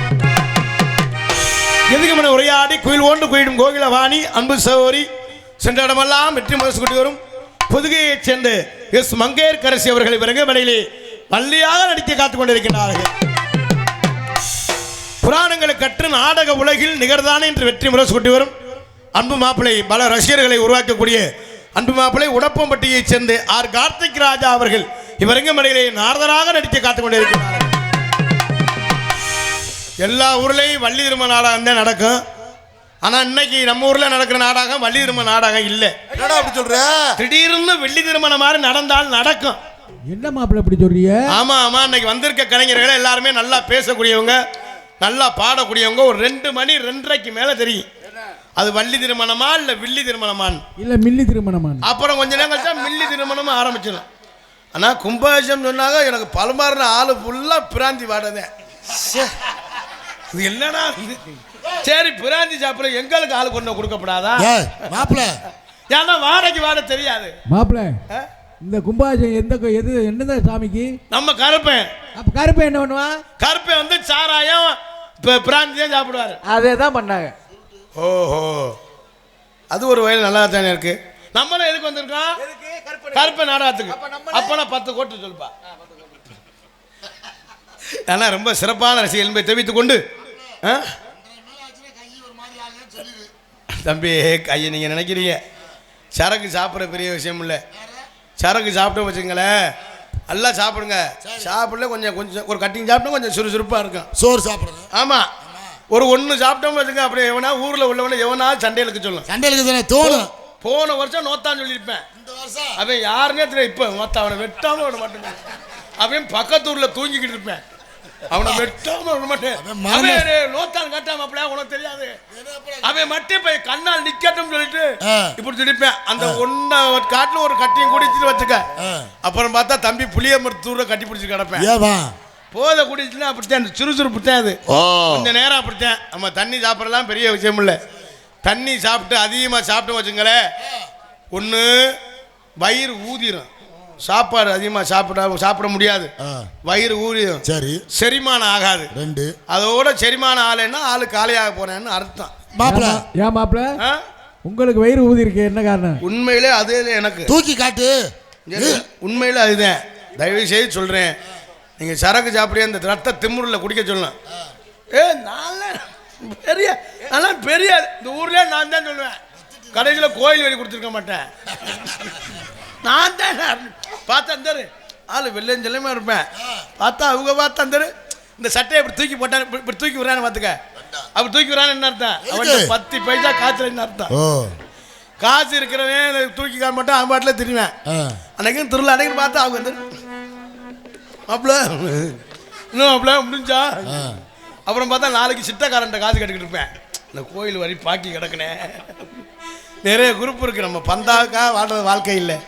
எதுக்குமென உரையாடி குயில் ஓண்டு குயிடும் கோகிலவாணி அன்பு சகோதரி சென்ற இடமெல்லாம் வெற்றி முரசுக்குட்டி வரும் புதுகையைச் சேர்ந்த S மங்கையர்க்கரசி அவர்கள் இவரங்கமடையிலே பள்ளியாக நடிக்க காத்துக் கொண்டிருக்கிறார்கள். புராணங்களை கற்று நாடக உலகில் நிகர்தானே என்று வெற்றி முரசுக்குட்டி வரும் அன்பு மாப்பிளை பல ரசிகர்களை உருவாக்கக்கூடிய அன்பு மாப்பிளை உடப்பம்பட்டியைச் சேர்ந்த R கார்த்திக் ராஜா அவர்கள் இவரங்கமடையிலே நாரதராக நடிக்க காத்துக் கொண்டிருக்கிறார்கள். எல்லா ஊர்லேயும் வள்ளி திரும நாடகம் தான் நடக்கும். ஆனால் இன்னைக்கு நம்ம ஊரில் நடக்கிற நாடகம் வள்ளி திரும நாடகம் இல்லை. அப்படி சொல்ற? திடீர்னு வெள்ளி திருமணம் மாதிரி நடந்தால் நடக்கும். என்ன மாப்பிள்ள இப்படி சொல்றீங்க? ஆமா ஆமா, இன்னைக்கு வந்திருக்க கலைஞர்கள் எல்லாருமே நல்லா பேசக்கூடியவங்க, நல்லா பாடக்கூடியவங்க. ஒரு 2 மணி 2:30க்கு மேல தெரியும் அது வள்ளி திருமணமா இல்ல வில்லி திருமணமான் இல்ல மில்லி திருமணமா. அப்புறம் கொஞ்ச நேரம் கழிச்சா மில்லி திருமணமா ஆரம்பிச்சிடும். ஆனா கும்பாபிஷேகம் சொன்னாங்க எனக்கு பலமாறின ஆளு ஃபுல்லா பிராந்தி வாடதே. இது என்னன்னா சரி பிராந்தி சாப்பிட எங்களுக்கு ஆளு கொண்டு கொடுக்கப்படாதா மாப்பிள்ள? ஏன்னா வாடகைக்கு வாட தெரியாது மாப்பிள்ள. இந்த கும்பாபிஷேகம் எந்த சாமிக்கு? நம்ம கருப்பேன். அப்ப கருப்பை என்ன பண்ணுவான்? கருப்பை வந்து சாராயம் பிராந்தி தான் சாப்பிடுவாரு. அதே தான் பண்ணாங்க. ஓஹோ, அது ஒரு வயல் நல்லா தானே இருக்கு. நம்மளும் எதுக்கு வந்திருக்கோம்? கருப்பை நாடகத்துக்கு. அப்பனா 10 கோடி சொல்லுப்பா. ஆனா ரொம்ப சிறப்பான ரசிகர்கள் என்பதை தெரிவித்துக் கொண்டு தம்பி கையை நீங்க நினைக்கிறீங்க சரக்கு சாப்பிட்ற பெரிய விஷயம் இல்லை. சரக்கு சாப்பிட்டு வச்சுங்களேன், நல்லா சாப்பிடுங்க. சாப்பிடல கொஞ்சம் ஒரு கட்டிங் சாப்பிட்டா கொஞ்சம் சுறுசுறுப்பாக இருக்கும். சோறு சாப்பிடுங்க. ஆமாம், ஒன்று சாப்பிட்டோம் வச்சுங்க. அப்படியே எவனா ஊரில் உள்ளவன எவனா சண்டையிலுக்கு சொல்லும். சண்டையிலுக்கு தோணும். போன வருஷம் நோத்தான்னு சொல்லியிருப்பேன். இந்த வருஷம் அவன் யாருன்னே தெரியல. இப்போ நோத்தா அவனை வெட்டாமல் விட மாட்டேங்க. அவன் பக்கத்து ஊரில் தூங்கிக்கிட்டு இருப்பேன். அவனை வெட்டாமல் விட மாட்டேன். நோத்தான் காட்டாம அப்படியே உனக்கு தெரியாது. அவன் மட்டும் இப்போ கண்ணால் நிக்கட்டும் சொல்லிட்டு இப்படி சொல்லிப்பேன். அந்த ஒன்ன காட்டில் ஒரு கட்டியும் குடிச்சிட்டு வச்சுக்க. அப்புறம் பார்த்தா தம்பி புளிய மருத்துவ கட்டி பிடிச்சி கிடப்பேன். போத குடிச்சுன்னா அப்படித்தான் சுறுசுறுப்பு தான். அது கொஞ்சம் நேரம் அப்படித்தான். நம்ம தண்ணி சாப்பிடலாம் பெரிய விஷயம் இல்லை. தண்ணி சாப்பிட்டு அதிகமாக சாப்பிட்டு வச்சுங்களேன், ஒன்று வயிறு ஊதிரும். சாப்பாடு அதிகமாக சாப்பிட முடியாது, வயிறு ஊதிரும். சரி, செரிமானம் ஆகாது. 2 அதோட செரிமானம் ஆகலைன்னா ஆளு காலியாக போறேன்னு அர்த்தம். மாப்பிள்ள ஏன் மாப்பிள்ள உங்களுக்கு வயிறு ஊதி இருக்கு, என்ன காரணம்? உண்மையிலே அதே எனக்கு தூக்கி காட்டு. உண்மையில அதுதான். தயவு செய்து சொல்றேன், நீங்க சரக்கு சாப்பிடிய அந்த ரத்த திமுறில் குடிக்க சொல்லலாம். நான் பெரிய அதெல்லாம் பெரிய இந்த ஊர்ல நான் தான் சொல்லுவேன். கடைசியில் கோயில் வரி கொடுத்துருக்க மாட்டேன். நான் தான் பார்த்தா அந்த ஆள் வெள்ளஞ்செல்லாமே இருப்பேன். பார்த்தா அவங்க பார்த்தா அந்த இந்த சட்டையை இப்படி தூக்கி போட்டான், இப்படி தூக்கி விடுறான்னு பார்த்துக்க. அப்படி தூக்கி விடுறான்னு என்ன அர்த்தம்? அவன் 10 பைசா காய்ச்சல் என்ன அர்த்தம்? காசு இருக்கிறவன் தூக்கி காட்ட மாட்டான், அவன் பாட்டில் திருவேன். அன்னைக்கு திருவிழா அன்னைக்கு பார்த்தா அவங்க வந்து அப்பல இன்னும் அப்பல முடிஞ்சா. அப்புறம் பார்த்தா நாளைக்கு சிட்டக்காரன்ட்ட காசு கட்டிக்கிட்டு இருப்பேன். இந்த கோயில் வரி பாக்கி கிடக்குனேன். நிறைய குரூப் இருக்குது. நம்ம பந்தாக்கா வாழ்றது வாழ்க்கை இல்லை.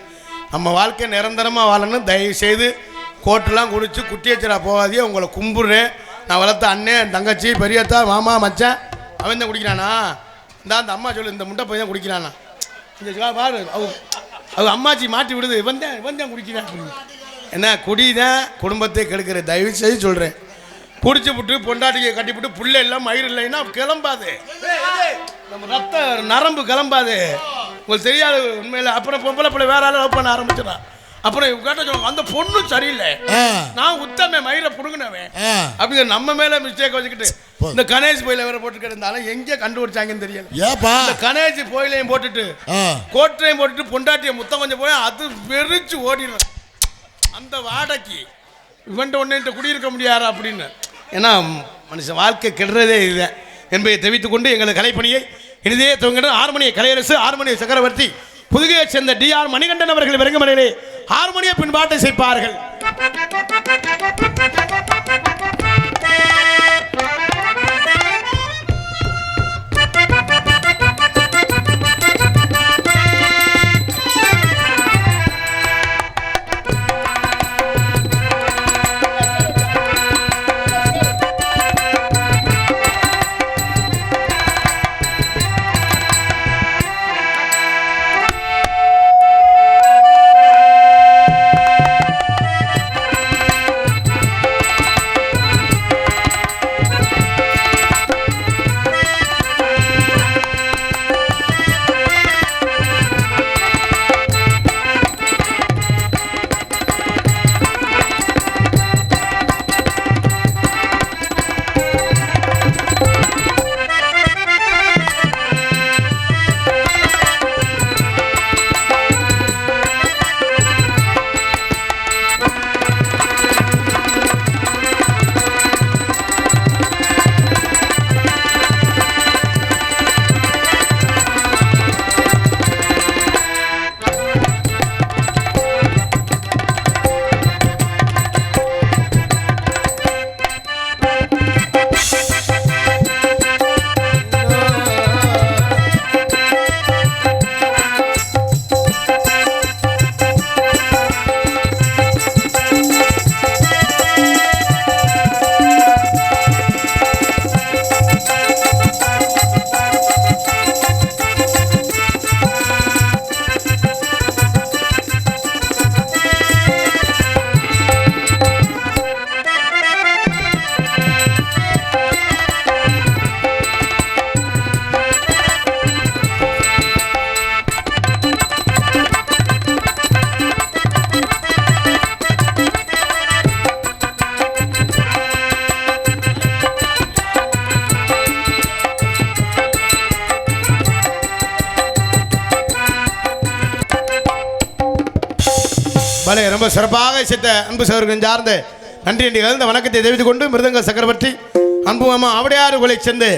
நம்ம வாழ்க்கை நிரந்தரமாக வாழணும். தயவு செய்து கோட்டெல்லாம் குடிச்சு குட்டியச்சரா போகாதே. உங்களை கும்பிட்றேன். நான் வளர்த்த அண்ணன், தங்கச்சி, பெரியத்தா, மாமா, மச்சான் அவன் தான் குடிக்கிறானா? இந்த அந்த அம்மா சொல்லு, இந்த முட்டை போய் தான் குடிக்கிறானா? இந்த பாரு அவ அம்மாச்சி மாட்டி விடுது. இவன் தான் குடிக்கிறான். என்ன குடிதான் குடும்பத்தை கெடுக்கிற. தயவு செய்து சொல்கிறேன், குடிச்சு விட்டு பொண்டாட்டியை கட்டிவிட்டு புள்ள எல்லாம் மயிர் இல்லைன்னா கிளம்பாது. நம்ம ரத்த நரம்பு கிளம்பாது. உங்களுக்கு தெரியாது உண்மையில. அப்புறம் பொம்பளை பிள்ளை வேற ஆள் லவ் பண்ண ஆரம்பிச்சிடறான். அப்புறம் கேட்ட சொல்லுவாங்க, அந்த பொண்ணு சரியில்லை, நான் உத்தமே மயிரை புடுங்கினவன் அப்படிங்கிற நம்ம மேல மிஸ்டேக் வச்சுக்கிட்டு இந்த கணேஷ் போயில வேற போட்டுக்கிட்டு இருந்தாலும் எங்கே கண்டுபிடிச்சாங்கன்னு தெரியல. இந்த கணேஷ் போயிலையும் போட்டுட்டு கோட்டையும் போட்டுட்டு பொண்டாட்டியை முத்தம் கொஞ்சம் போய் அது வெறிச்சு ஓடிடுவேன். அந்த வாடகைக்கு இவன்ட்டு ஒன்று குடியிருக்க முடியாரா அப்படின்னு. ஏன்னா மனுஷன் வாழ்க்கை கெடுறதே இதுதான் என்பதை தெரிவித்துக் கொண்டு எங்களது கலைப்பணியை இனிதே துவங்கின ஹார்மோனிய கலையரசு, ஹார்மோனிய சக்கரவர்த்தி, புதுகையை சேர்ந்த DR மணிகண்டன் அவர்கள் விரங்கமலையிலே ஹார்மோனிய பின்பாட்டை செய்ப்பார்கள். பலே ரொம்ப சிறப்பாக இசைத்த அன்பு சகோதரர்கள் சார்ந்த நன்றி என்று கலந்த வணக்கத்தை தெரிவித்துக் கொண்டு மிருதங்க சக்கரவர்த்தி அன்பு மாமா ஆவடையாறுகளை சேர்ந்து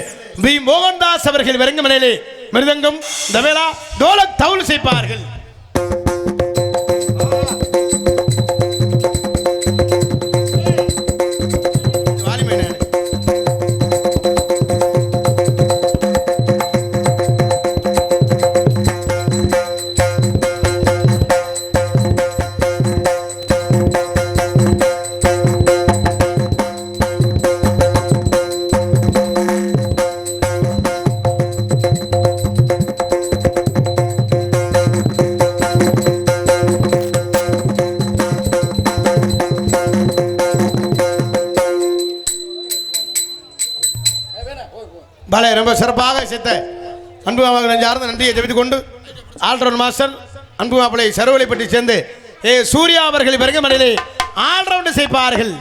பி மோகன்தாஸ் அவர்கள் விரங்கமலையிலே மிருதங்கம், தபேலா, டோலக், தவுல் செய்ப்பார்கள். பலே ரொம்ப சிறப்பாக இசைத்த அன்பு மாமகளை சார்ந்த நன்றியை தெரிவித்துக் கொண்டு ஆல்ரவுண்ட் மாஸ்டர் அன்பு மாப்பிளை சருவலைப்பட்டி சேர்ந்து சூர்யா அவர்கள் வருகமடையிலே ஆல்ரவுண்ட் செய்ப்பார்கள்.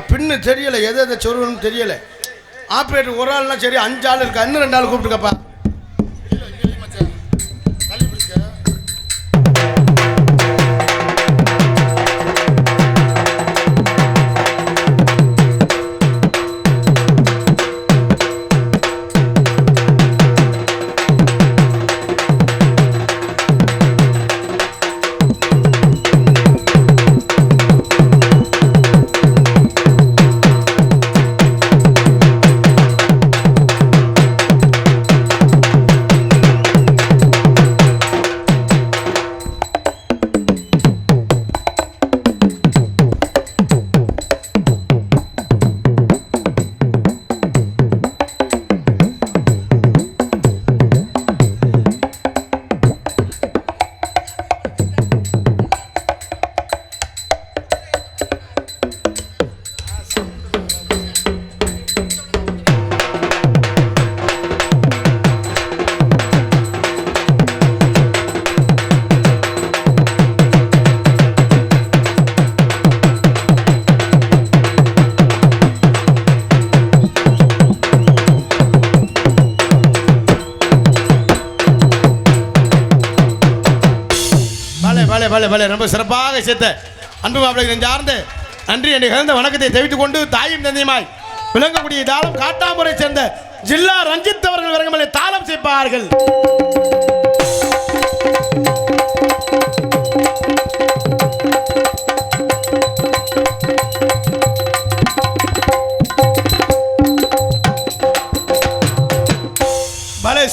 பின்னு தெரியல எதை எதை சொல்லுன்னு தெரியல. ஆப்ரேட்டர் ஒரு ஆள்னா சரி 5 ஆள் இருக்கா, இன்னும் 2 ஆள் கூப்பிட்டுக்கப்பா. ரொம்ப சிறப்பாக சேர்த்த அன்பு மாப்பிள்ளை சார்ந்த நன்றி என்று கலந்த வணக்கத்தை தெரிவித்துக் கொண்டு தாயும் தந்தையுமாய் விளங்கக்கூடிய தாளம் காட்டாமுறை சேர்ந்த ஜில்லா ரஞ்சித் அவர்கள் வருகமலை தாளம் செய்ப்பார்கள்.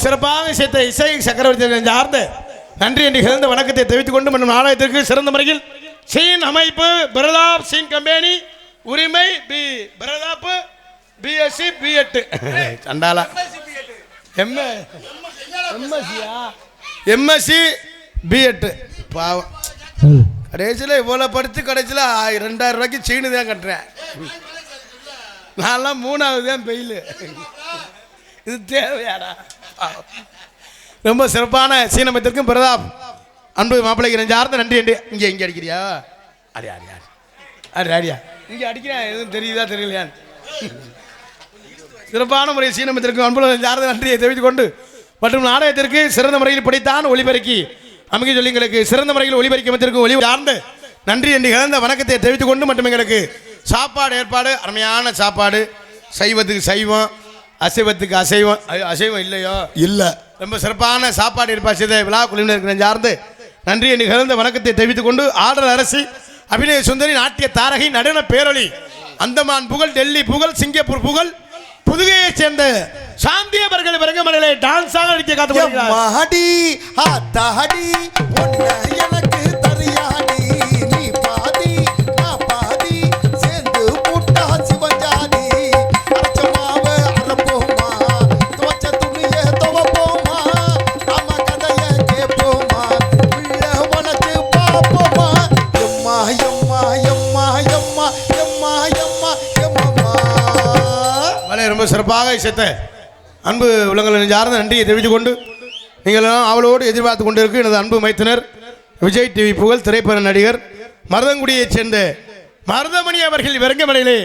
சிறப்பாக சேர்த்த இசை சக்கரவர்த்தி சார்ந்த நன்றி என்று சிறந்த வணக்கத்தை தெரிவித்துக் கொண்டு மற்றும் நாடகத்திற்கு சிறந்த முறையில் சீன் அமைப்பு பிரதாப் சீன் கம்பெனி உரிமை பி பிரதாப் பிஎஸ்சி பி8 சண்டாலா எம்எஸ்சி பி8 பாவம். கடைசியில் இவ்வளோ படித்து கடைசியில் 2000 ரூபாய்க்கு சீனு தான் கட்டுறேன். நான்லாம் 3வது தான் பெயில். இது தேவையாடா. ரொம்ப சிறப்பான சீனமத்திற்கும் பிரதாப் அன்பு மாப்பிள்ளைக்கு சார்ந்த நன்றி என்று இங்கே இங்கே அடிக்கிறியா அடியா அடியா அடி அடியா இங்கே அடிக்கிறேன் எதுவும் தெரியுதா தெரியலையா. சிறப்பான முறை சீனமத்திற்கும் அன்பு சார்ந்த நன்றியை தெரிவித்துக் கொண்டு மற்றும் நாடகத்திற்கு சிறந்த முறையில் படித்தான் ஒளிபரக்கி அமைக்க சொல்லி எங்களுக்கு சிறந்த முறையில் ஒளிபரிக்கமத்திற்கு ஒளி சார்ந்து நன்றி என்று இழந்த வணக்கத்தை தெரிவித்துக் கொண்டு மற்றும் எங்களுக்கு சாப்பாடு ஏற்பாடு அருமையான சாப்பாடு, சைவத்துக்கு சைவம், அசைவத்துக்கு அசைவம். அசைவம் இல்லையோ இல்லை, ரொம்ப சிறப்பான சாப்பாடு ஏற்பாடு செய்த விழா குழுவினர் சார்ந்து நன்றி என்று இழந்த வணக்கத்தை தெரிவித்துக் கொண்டு ஆடல் அரசி அபிநய சுந்தரி நாட்டிய தாரகை நடன பேரொளி அந்தமான் புகழ், டெல்லி புகழ், சிங்கப்பூர் புகழ், புதுகையை சேர்ந்த சாந்தி அவர்கள் வருகமலையிலே டான்ஸாக நடிக்க காத்துக்கொள்கிறார். ரொம்ப சிறப்பாக இசைத்த அன்பு உள்ளங்களின் சார்ந்த நன்றியை தெரிவித்துக் கொண்டு நீங்கள் அவளோடு எதிர்பார்த்து கொண்டிருக்கும் எனது அன்பு மைத்தினர் விஜய் டிவி புகழ் திரைப்பட நடிகர் மருதங்குடியைச் சேர்ந்த மருதமணி அவர்கள் வெறுங்கமலையிலே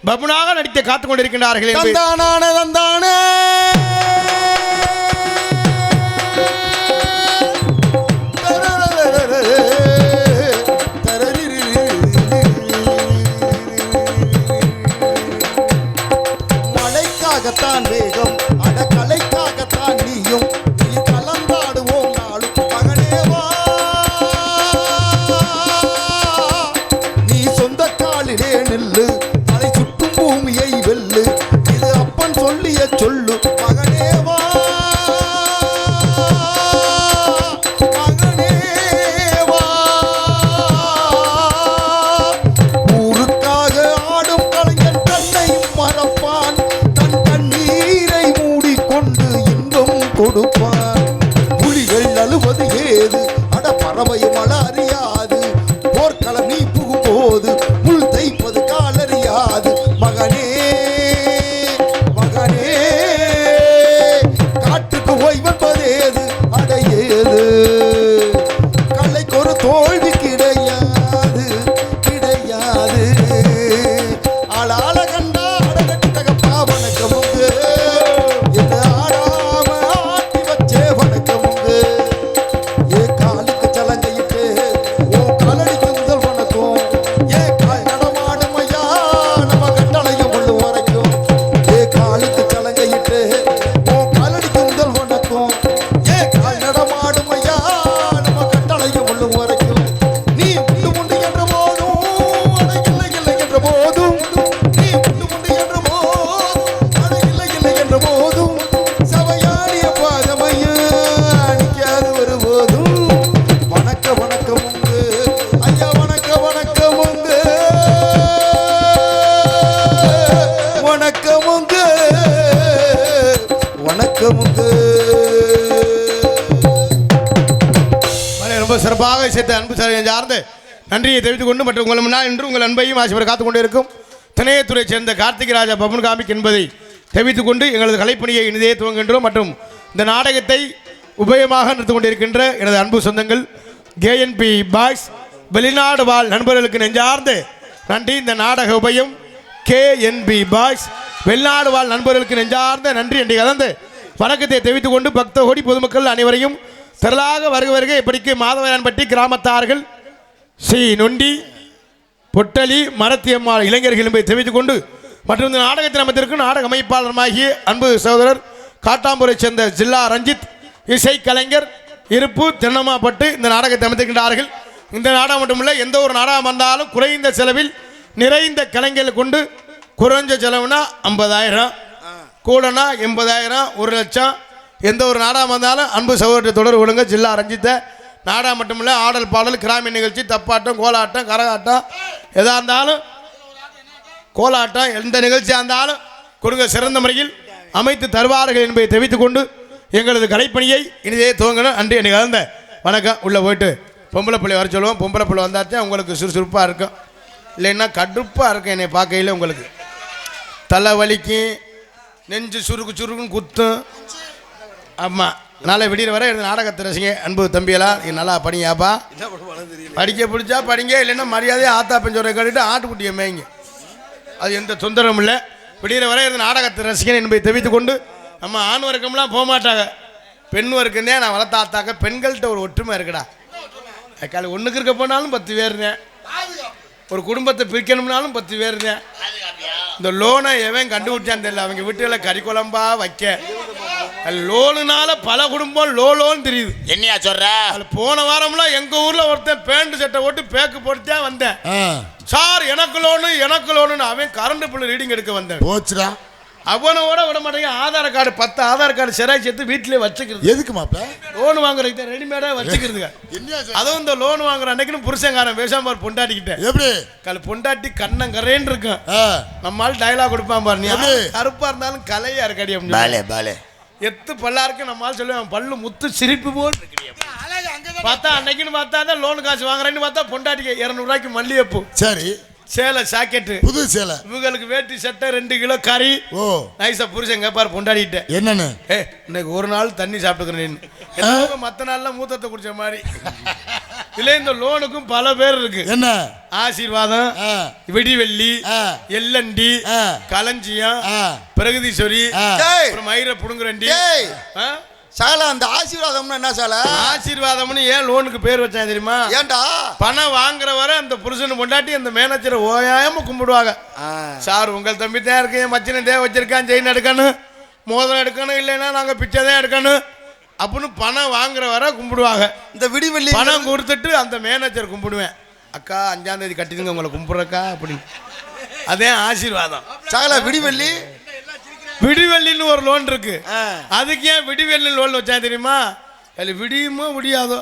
பபுனாக நடிக்க காத்துக் கொண்டிருக்கின்றார்கள். மழைக்காகத்தான் வேகம், அடக்கலைக்காகத்தான் நீயும், நீ கலந்தாடுவோம் நாளும் மகனேவா. நீ சொந்த காலிலே நில்லு, கொடுப்பான். புலிகள் அழுவது ஏது அட பறவையும் அழ அறியாது. போர்க்களம் நீ புகும் போது முள் தைப்பது காலறியாது. மகனே மகனே காட்டுக்கு ஓய்வென்பதேது அடையேது. கலைக்கு ஒரு தோல்வி கிடையாது கிடையாது. ஆளால கண்டா அடகட்டி தகப்பா வணக்கமுங்க. என்ன ஆடாம ஆட்டி வச்சே வணக்கமுங்க. ஏ காலுக்கு சலங்கையிட்டு ஓ காலடிக்கு முதல் வணக்கம். ஏ கால் நடமாடும் ஐயா நம்ம கட்டளையும் கொண்டு வரைக்கும். ஏ காலுக்கு சலங்கையிட்டு ஓ காலடிக்கு முதல் வணக்கம். ஏ கால் நடமாடும் ஐயா நம்ம கட்டளையும் கொண்டு வரைக்கும். நீ உண்டு உண்டு என்ற போதும் அட இல்லை இல்லை என்ற போதும். நீ உண்டு உண்டு என்ற போதும் அட இல்லை இல்லை என்ற போதும். சபையாடிய பாதமையா நிற்காது ஒரு போதும். வணக்க வணக்கம் உங்கு ஐயா வணக்க வணக்கம் உங்கு வணக்கம் உங்கு வணக்கம் உங்கு. ரொம்ப சிறப்பாக சேர்த்த அன்பு சார்ந்த நன்றியை தெரிவித்துக் கொண்டு மற்றும் உங்கள் முன்னால் இன்று உங்கள் அன்பையும் ஆசிரியர் காத்துக் கொண்டு இருக்கும் திணையத்துறை சேர்ந்த கார்த்திக் ராஜா பவன் காமிக் என்பதை தெரிவித்துக் கொண்டு எங்களது கலைப்பணியை இனிதே துவங்குகின்றோம். மற்றும் இந்த நாடகத்தை உபயமாக நடந்து கொண்டிருக்கின்ற எனது அன்பு சொந்தங்கள் கேஎன்பி பாய்ஸ் வெளிநாடு வாழ் நண்பர்களுக்கு நெஞ்சார்ந்த நன்றி. இந்த நாடக உபயம் கேஎன்பி பாய்ஸ் வெளிநாடு வாழ் நண்பர்களுக்கு நெஞ்சார்ந்த நன்றி என்று கலந்து வணக்கத்தை தெரிவித்துக் கொண்டு பக்த கோடி பொதுமக்கள் அனைவரையும் திரளாக வருக இப்படிக்கு மாதவரான்பட்டி கிராமத்தார்கள் ஸ்ரீ நொண்டி பொட்டலி மரத்தியம்மாள் இளைஞர்கள் என்பதை தெரிவித்துக் கொண்டு மற்றும் இந்த நாடகத்தில் அமைத்திருக்கும் நாடக அமைப்பாளருமாகிய அன்பு சகோதரர் காட்டாம்பூரை சேர்ந்த ஜில்லா ரஞ்சித் இசை கலைஞர் இருப்பு தென்னமாப்பட்டு இந்த நாடகத்தை அமைத்திருக்கின்றார்கள். இந்த நாடகம் மட்டுமில்லை, எந்த ஒரு நாடகம் வந்தாலும் குறைந்த செலவில் நிறைந்த கலைஞர்கள் கொண்டு குறைஞ்ச செலவுனா 50,000, கூடனா 80,000, 1,00,000. எந்த ஒரு நாடகம் வந்தாலும் அன்பு சகோதரத்தை தொடர்பு கொள்ளுங்க. ஜில்லா ரஞ்சித்தை நாடகம் மட்டுமில்லை, ஆடல் பாடல் கிராமிய நிகழ்ச்சி தப்பாட்டம் கோலாட்டம் கரகாட்டம் எதாக இருந்தாலும் கோலாட்டம் எந்த நிகழ்ச்சியாக இருந்தாலும் கொடுங்க சிறந்த முறையில் அமைத்து தருவார்கள் என்பதை தெரிவித்துக் கொண்டு எங்களது கலைப்பணியை இனிதே துவங்கணும். அன்று என்னை கலந்த வணக்கம். உள்ளே போயிட்டு பொம்பளை பிள்ளை வர சொல்லுவோம். பொம்பளை பிள்ளை வந்தாச்சும் உங்களுக்கு சுறுசுறுப்பாக இருக்கும், இல்லைன்னா கடுப்பாக இருக்கும். என்னை பார்க்கையில் உங்களுக்கு தலை வலிக்கும், நெஞ்சு சுருக்கு சுருக்குன்னு குத்தும். ஆமாம், நாளை விடிகிற வரை எனது நாடகத்தை ரசிங்க. அன்பு தம்பியெல்லாம் நல்லா படிங்கப்பா. படிக்க பிடிச்சா படிங்க, இல்லைன்னா மரியாதையாக ஆத்தா பெஞ்சோரை கட்டிட்டு ஆட்டுக்குட்டியை மேய்ங்க. அது எந்த தொந்தரவும் இல்லை. விடிகிற வரை எனது நாடகத்தை ரசிகன் என்பதை தெரிவித்துக் கொண்டு நம்ம ஆண் வர்க்கம்லாம் போக மாட்டாங்க, பெண் வர்க்கந்தே நான் வளர்த்தாத்தாக்க. பெண்கள்கிட்ட ஒரு ஒற்றுமை இருக்குடா. காலை ஒன்றுக்கு இருக்க போனாலும் 10 பேர் இருந்தேன், ஒரு குடும்பத்தை பிரிக்கணும்னாலும் 10 பேர் இருந்தேன். இந்த லோனை எவன் கண்டுபிடிச்சான்னு தெரியல, அவங்க வீட்டுல கறி குழம்பா வைக்க லோனுனால பல குடும்பம் லோன்னு தெரியுது. என்னையா சொல்ற? போன வாரம்லாம் எங்க ஊர்ல ஒருத்தன் பேண்ட் சட்டை போட்டு பேக்கு போட்டு தான் வந்தேன். சார் எனக்கு லோனு அவன் கரண்ட் பில் ரீடிங் எடுக்க வந்தேன். போச்சுடா. அவனோட விட மாட்டேங்க. ஆதார் கார்டு 10 ஆதார் கார்டு சிராய் சேர்த்து வீட்டிலே வச்சுக்கிறது. எதுக்கு மாப்ள? லோன் வாங்குறதுக்கு ரெடிமேடா வச்சுக்கிறதுங்க. அதுவும் இந்த லோன் வாங்குற அன்னைக்குன்னு புருஷங்காரன் பேசாம பொண்டாட்டிக்கிட்டேன். எப்படி கல் பொண்டாட்டி கண்ணங்கரேன்னு இருக்கும். நம்மால் டயலாக் கொடுப்பான் பாரு, நீ கருப்பா இருந்தாலும் கலையா இருக்காடி அப்படின்னு. எத்து பல்லா இருக்கு நம்மால் சொல்லுவேன், பல்லு முத்து சிரிப்பு போல் பார்த்தா அன்னைக்குன்னு பார்த்தா தான் லோன் காசு வாங்குறேன்னு பார்த்தா பொண்டாட்டிக்கு 200 ரூபாய்க்கு மல்லிகைப்பூ, சரி சேலை சாக்கெட்டு, புது சேலை, இவங்களுக்கு வேட்டி சட்டை 2 கிலோ கறி. ஓ நைஸா புருஷன் கேப்பாரு பொண்டாடிட்டேன் என்னன்னு, இன்னைக்கு ஒரு நாள் தண்ணி சாப்பிட்டுக்கிறேன். மற்ற நாள்லாம் மூத்தத்தை குடிச்ச மாதிரி இல்ல. இந்த லோனுக்கும் பல பேர் இருக்கு. என்ன? ஆசீர்வாதம், விடிவெள்ளி, எல்லண்டி, களஞ்சியம், பிரகதீஸ்வரி, மயிர புடுங்குரண்டி. சால அந்த ஆசீர்வாதம்னா என்ன சால? ஆசீர்வாதம்னு ஏன் லோனுக்கு பேர் வச்சான் தெரியுமா? ஏன்டா? பணம் வாங்குற வரை அந்த புருஷனை பொண்டாட்டி அந்த மேனேஜரை ஓயாம கும்பிடுவாங்க. சார் உங்கள் தம்பி தான் இருக்கு, என் மச்சனை தேவை வச்சிருக்கான், செயின் எடுக்கணும், மோதிரம் எடுக்கணும், இல்லைன்னா நாங்க பிச்சை தான் எடுக்கணும் அப்படின்னு பணம் வாங்குற வரை கும்பிடுவாங்க. இந்த விடிவெள்ளி பணம் கொடுத்துட்டு அந்த மேனேஜர் கும்பிடுவேன், அக்கா 5ஆம் தேதி கட்டிடுங்க உங்களை கும்பிடுறக்கா அப்படின்னு. அதே ஆசீர்வாதம். சால விடிவெள்ளி விடிவெள்ளின்னு ஒரு லோன் இருக்கு. அதுக்கு ஏன் விடிவெள்ளி லோன் வச்சா தெரியுமா? அதில் விடியுமோ விடியாதோ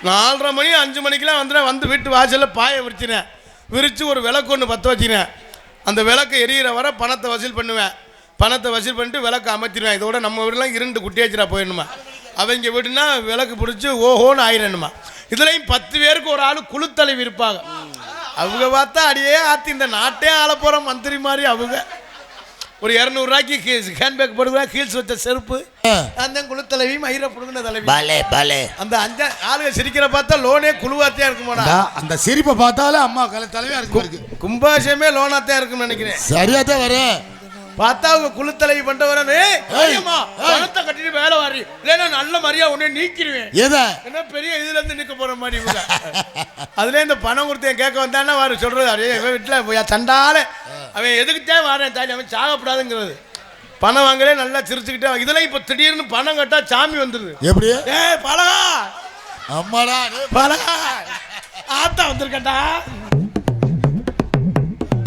4:30 மணி 5 மணிக்கெல்லாம் வந்து வீட்டு வாசலில் பாயை விரிச்சினேன், விரித்து ஒரு விளக்கு ஒன்று பற்ற வச்சினேன். அந்த விளக்கு எரியிற வரை பணத்தை வசூல் பண்ணுவேன். பணத்தை வசூல் பண்ணிட்டு விளக்கு அமர்த்திடுவான். இதோட நம்ம வீடுலாம் இருண்டு குட்டியாச்சிரா போயிடணுமா, அவங்க வீடுனா விளக்கு பிடிச்சி ஓஹோன்னு ஆயிரணுமா. இதுலையும் 10 பேருக்கு ஒரு ஆள் குழுத்தலைவி இருப்பாங்க. அவங்க பார்த்தா அடியே ஆத்தி இந்த நாட்டே ஆள போகிற மந்திரி மாதிரி. அவங்க ஒரு 200 ரூபாய்க்கு ஹேண்ட்பேக் போடுவாங்க, ஹீல்ஸ் வச்ச செருப்பு. அந்த குழுத்தலைவி மயிரை புடுங்கின தலைவி. அந்த 5 ஆளுங்க சிரிக்கிற பார்த்தா லோனே குழுவாத்தையா இருக்குமாடா. அந்த சிரிப்பை பார்த்தாலே அம்மா தலைவியா இருக்கு. கும்பாஷமே லோனாத்தையா இருக்குன்னு நினைக்கிறேன். சரியா தான் வர பார்த்தா அவங்க குழுத்தலைவி பண்ணிட்டு வரே பணத்தை கட்டிட்டு வேலை வாரி இல்லைன்னா நல்ல மாதிரியா உடனே நீக்கிடுவேன். என்ன பெரிய இதுல இருந்து நிக்க போற மாதிரி இவங்க. அதுல இந்த பணம் கொடுத்து கேட்க வந்தானே வாரு சொல்றது அப்படியே வீட்டுல சண்டால அவன் எதுக்குத்தான் வாரேன் தாலி அவன் சாகப்படாதுங்கிறது. பணம் வாங்கலே நல்லா சிரிச்சுக்கிட்டே. இதுல இப்ப திடீர்னு பணம் கட்டா சாமி வந்துருது. எப்படி பழகா அம்மாடா பழகா ஆத்தா வந்திருக்கட்டா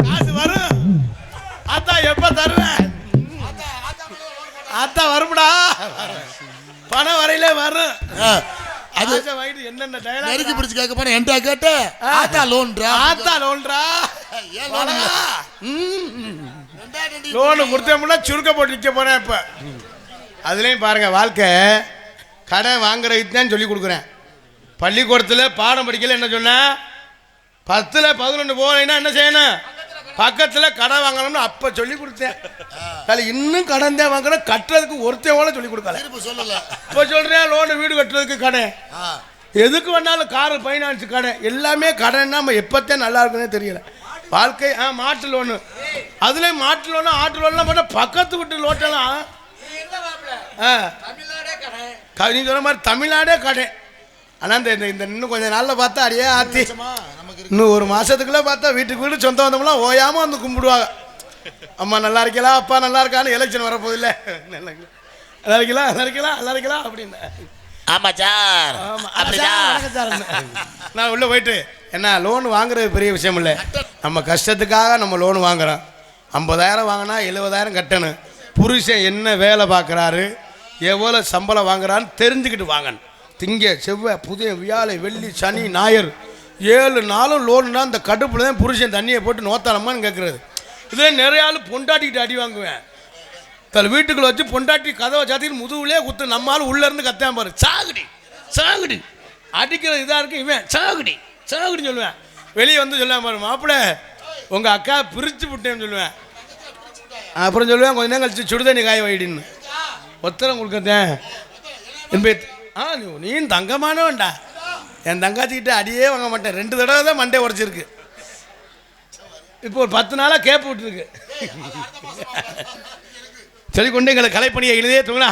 காசு வரும். ஆத்தா எப்ப தருவேன்? ஆத்தா வரும்டா, பணம் வரையில வரும். அது வாங்கிட்டு என்னென்ன நெருக்கி பிடிச்சு கேட்க போன என்கிட்ட கேட்ட ஆத்தா லோன்ரா லோனு கொடுத்தோம்னா சுருக்க போட்டு நிற்க போனேன். இப்ப அதுலயும் பாருங்க, வாழ்க்கை கடன் வாங்குறதுக்கு தான் சொல்லி கொடுக்குறேன். பள்ளிக்கூடத்தில் பாடம் படிக்கல என்ன சொன்ன, 10ல் 11 போனீங்கன்னா என்ன செய்யணும், பக்கத்தில் கடன் வாங்கணும்னு அப்போ சொல்லி கொடுத்தேன். இன்னும் கடன் தான் வாங்குறேன், கட்டுறதுக்கு ஒருத்தவங்கள சொல்லி கொடுக்கல. இப்போ சொல்கிறேன் லோனு வீடு கட்டுறதுக்கு கடன், எதுக்கு வேணாலும் காரு ஃபைனான்ஸு கடன், எல்லாமே கடன். நம்ம எப்போத்தான் நல்லா இருக்குன்னே தெரியல. வாழ்க்கை மாட்டு லோனு, அதுலேயும் மாட்டு லோனு ஆட்டு லோன்லாம் போட்டால் பக்கத்து வீட்டு லோட்டெல்லாம் நீ சொன்ன மாதிரி தமிழ்நாடே கடன். ஆனால் இந்த இன்னும் கொஞ்சம் நாளில் பார்த்தா அடியே ஆத்தி இன்னும் ஒரு மாதத்துக்குள்ளே பார்த்தா வீட்டுக்கு வீடு சொந்த வந்தோம்லாம் ஓயாமல் வந்து கும்பிடுவாங்க. அம்மா நல்லா இருக்கலாம், அப்பா நல்லா இருக்கான்னு எலெக்ஷன் வரப்போகுது இல்லை, நல்லா இருக்கலாம் நல்லா இருக்கலாம் நல்லா இருக்கலாம் அப்படின்னு. ஆமாம் சார், நான் உள்ளே போயிட்டு என்ன லோன் வாங்குறது பெரிய விஷயம் இல்லை, நம்ம கஷ்டத்துக்காக நம்ம லோன் வாங்குறோம். 50,000 வாங்கினா 70,000 கட்டணும். புருஷன் என்ன வேலை பார்க்குறாரு, எவ்வளோ சம்பளம் வாங்குறான்னு தெரிஞ்சுக்கிட்டு வாங்கணும். திங்க செவ்வாய் புதிய வியாழை வெள்ளி சனி ஞாயிறு 7 நாளும் லோனுனா அந்த கடுப்பில் தான் புருஷன் தண்ணியை போட்டு நோத்தானம்மான்னு கேட்குறது. இதில் நிறைய ஆள் பொண்டாட்டிக்கிட்டு அடி வாங்குவேன். வீட்டுக்குள்ள வச்சு பொண்டாட்டி கதவை சாத்திட்டு முதுகுலே குத்து, நம்மளால் உள்ளேருந்து கத்தாம பாரு, சாகுடி சாகுடி அடிக்கிறது இதாக இருக்கு, இவன் சாகுடி சாகுடின்னு சொல்லுவேன். வெளியே வந்து சொல்லுவேன் பாரு, மாப்பிள்ள உங்கள் அக்கா பிரித்து விட்டேன்னு சொல்லுவேன். அப்புறம் சொல்லுவேன் கொஞ்ச நேரம் கழிச்சு சுடுதண்ணி காய வைடின்னு ஒத்தரம் கொடுக்கத்தேன். நீ தங்கமானவன்டா, என் தங்காச்சிக்கிட்ட அடியே வாங்க மாட்டேன். 2 தடவை தான் மண்டே உடச்சிருக்கு. இப்போ ஒரு 10 நாளாக கேப்பு விட்டுருக்கு. சொல்லிக்கொண்டு எங்களை கலைப்பணியை எழுதியே தூங்கினா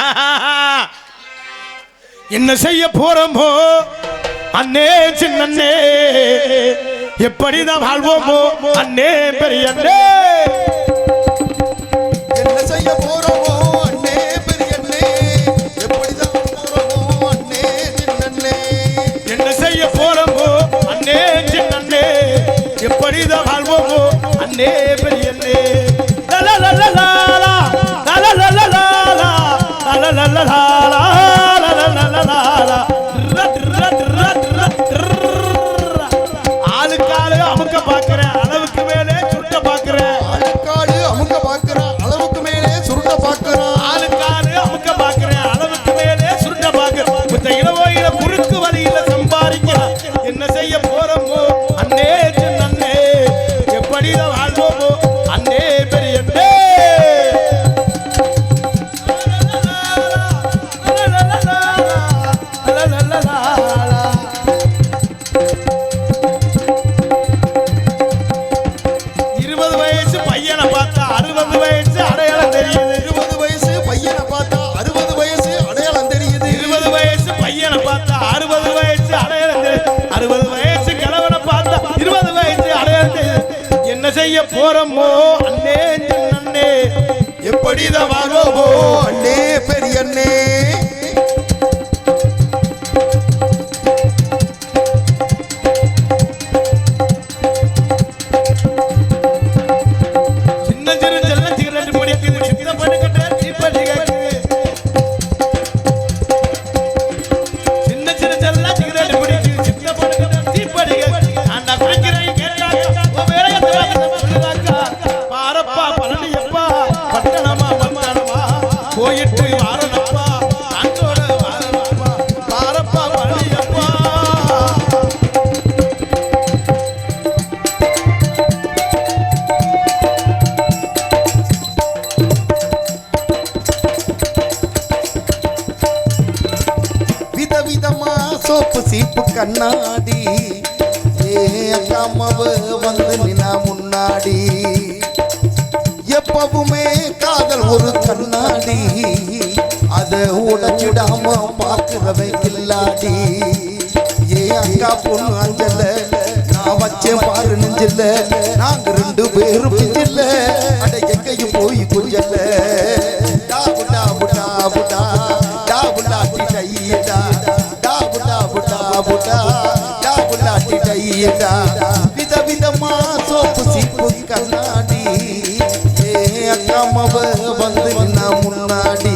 என்ன செய்ய போறோமோ அண்ணே சின்னே, எப்படிதான் வாழ்வோமோ அண்ணே பெரிய அண்ணே. என்ன செய்ய போறோமோ அண்ணே பெரிய அண்ணே, எப்படிதான் போறோமோ அண்ணே சின்னே. என்ன செய்ய போறோமோ அண்ணே சின்னே, எப்படிதான் வாழ்வோமோ அண்ணே பெரிய அண்ணே. ஆளுக்காலு அமுக்க பாக்குறேன், அளவுக்கு மேலே சுருட்ட பாக்குறேன். ஆளுக்காடு அமுக்க பாக்குறான், அளவுக்கு மேலே சுருட்ட பாக்குறான். ஆளுக்காலு அமுக்க பாக்குறேன், அளவுக்கு மேலே சுருட்ட பாக்குறேன். இந்த இளவோயில குறுக்கு வழியில சம்பாதிக்கிறான். என்ன செய்ய போறோமோ அண்ணே சின்னே, எப்படிதான் வாழ்வோமோ அண்ணே பெரிய அண்ணே. 20 வயசு பையனை பார்த்தா 60 வயசு அடையாளம் தெரியுது. 20 வயசு பையனை பார்த்தா 60 வயசு அடையாளம் தெரியுது. 20 வயசு பையனை பார்த்தா 60 வயசு அடையாளம் தெரியுது. 60 வயசு கிழவனை பார்த்தா 20 வயசு அடையாளம் தெரியுது. என்ன செய்ய போறோமோ அண்ணே சின்னே, எப்படிதான் வாழ்வோமோ அண்ணே பெரிய அண்ணே. சின்ன சிறு செல்ல சிகரெட் பிடிக்குது, சின்ன பண்ணு கட்ட தீப்பெட்டி கேட்குது. சின்ன சிறு செல்ல சிகரெட் பிடிக்குது, சின்ன பண்ணு கட்ட தீப்பெட்டி கேட்குது. ஆண்டா குடிக்கிறேன் கேட்டாக்கா, உன் வேலையை சொல்லுதாக்கா. பாரப்பா பழனியப்பா பட்டணமா சோப்பு சீப்பு கண்ணாடி ஏ அக்காமவ வந்து நின்னா முன்னாடி எப்பவுமே காதல் ஒரு கண்ணாடி அதை உடைச்சிடாம பார்க்கிறவை கில்லாடி ஏ அக்கா பொண்ணு அஞ்சல நான் வச்சேன் பாரு நெஞ்சில்ல நாங்க 2 பேரும் பிஞ்சில்ல அட எங்கேயும் போய் கொஞ்சல்ல டாபு டாபு டாபு டா டாபு லாட்டி டையடா டாபு டாபு டாபு டா டாபு லாட்டி டையடா விதவிதமா சோப்பு சீப்பு கண்ணாடி ஏ அக்கா மவ வந்து நின்னா முன்னாடி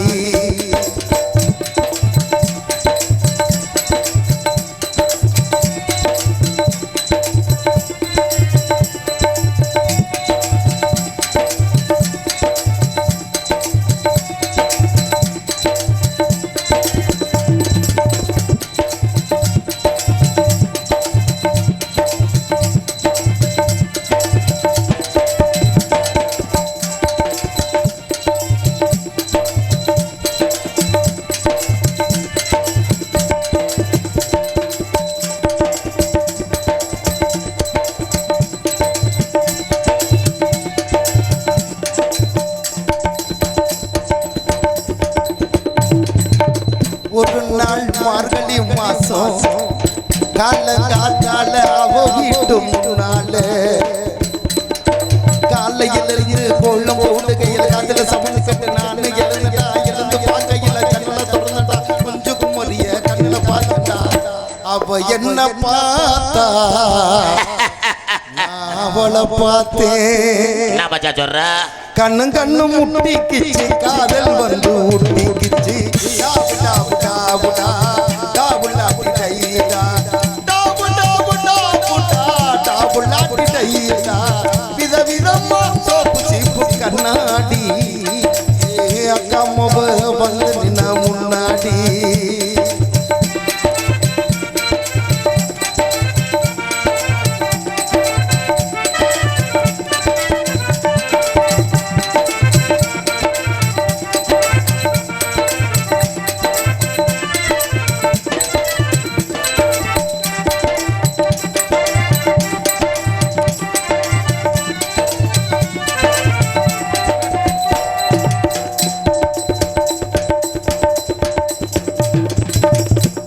ஒரு நாள் மார்கழி மாசம் கால அவ வீட்டு முன்னால காலையில் இருந்து கோலம் போடுகையில் காதல சமந்து கட்டு நான் எழுந்தா எழுந்து பார்க்கையில கண்ணல தொடர்ந்தா கொஞ்சம் குமரிய கண்ணல பார்த்தா அவ என்ன பார்த்தா நான் அவளை பார்த்தேன் என்ன மச்சான் சொல்ற கண்ணு முட்டிக்கிச்சு காதல் வந்து ஊட்டிக்கிச்சு டாபு டாபு டாபு டா டாபு லாட்டி டையடா டாபு டாபு டாபு டா டாபு லாட்டி டையடா விதவிதமா சோப்பு சீப்பு கண்ணாடி ஏ அக்கா மொப வந்து நின்னா முன்னாடி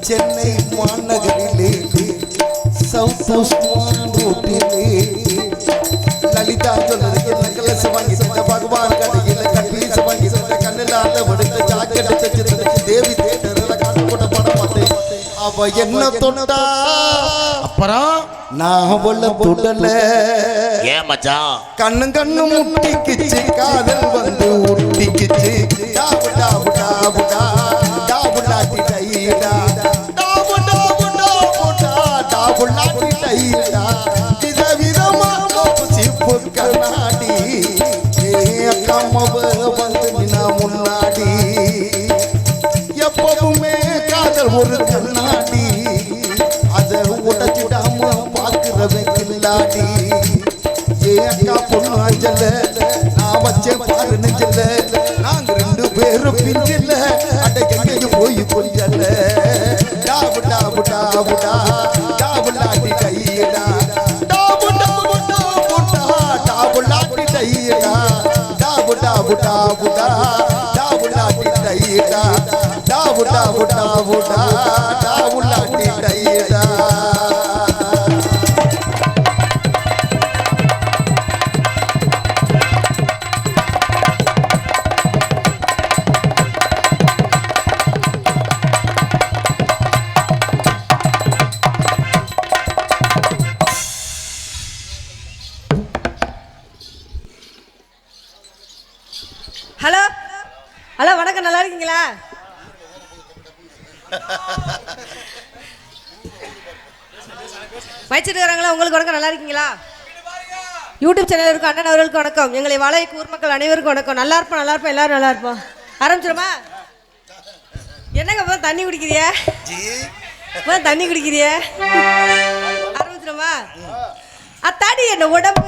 சென்னை மாநகரிலே சவுத் உஸ்மான் ரோட்டிலே லலிதா ஜுவல்லரி நகலஸ் வாங்கி தந்த பகவான் கடையில் கட்பீஸ் வாங்கி தந்த கண்ணில் ஆள வடுத்த ஜாக்கெட் தச்சு தேவி தேட்டரில் காட்டு போட்ட படம் பார்த்தேன் அவ என்ன தொட்டா அப்புறம் நான் அவளை தொடல ஏன் மச்சான் கண்ணு முட்டிக்கிச்சு காதல் வந்து ஊட்டிக்கிச்சு டாபு டாபு டாபு டா டாபு லாட்டி டையடா டாபு டாபு டாபு டா டாபு லாட்டி டையடா விதவிதமா சோப்பு சீப்பு கண்ணாடி ஏ அக்கா மவ வந்து நின்னா முன்னாடி எப்பவுமே காதல் ஒரு கண்ணாடி அதை உடைச்சிடாம பார்க்கிறவை கில்லாடி ஏ அக்கா பொண்ணு அஞ்சல நான் வச்சேன் பாரு நெஞ்சல நாங்க 2 பேரும் பிஞ்சில்ல அட எங்கேயும் போய் கொஞ்சல்ல டாபு டாபு டாபு டா டாபு லாட்டி டையடா டாபு டாபு டாபு டா டாபு லாட்டி டையடா டாபு டாபு டாபு டா டாபு லாட்டி டையடா டாபு டாபு டாபு டா டாபு லாட்டி டையடா ஹலோ ஹலோ வணக்கம், நல்லா இருக்கீங்களா? வச்சிருக்கிறாங்களா? உங்களுக்கு வணக்கம், நல்லா இருக்கீங்களா? யூடியூப் சேனலுக்கு அண்ணன் அவர்களுக்கு வணக்கம். எங்களை வாழை ஊர் மக்கள் அனைவருக்கும் வணக்கம். நல்லா இருப்போம், நல்லா இருப்போம், எல்லாரும் நல்லா இருப்போம். ஆரம்பிச்சிருமா? என்னங்க இப்போ தண்ணி குடிக்கிறிய? இப்போ தண்ணி குடிக்கிறிய? ஆரம்பிச்சிருமா? அத்தாடி என்ன உடம்பு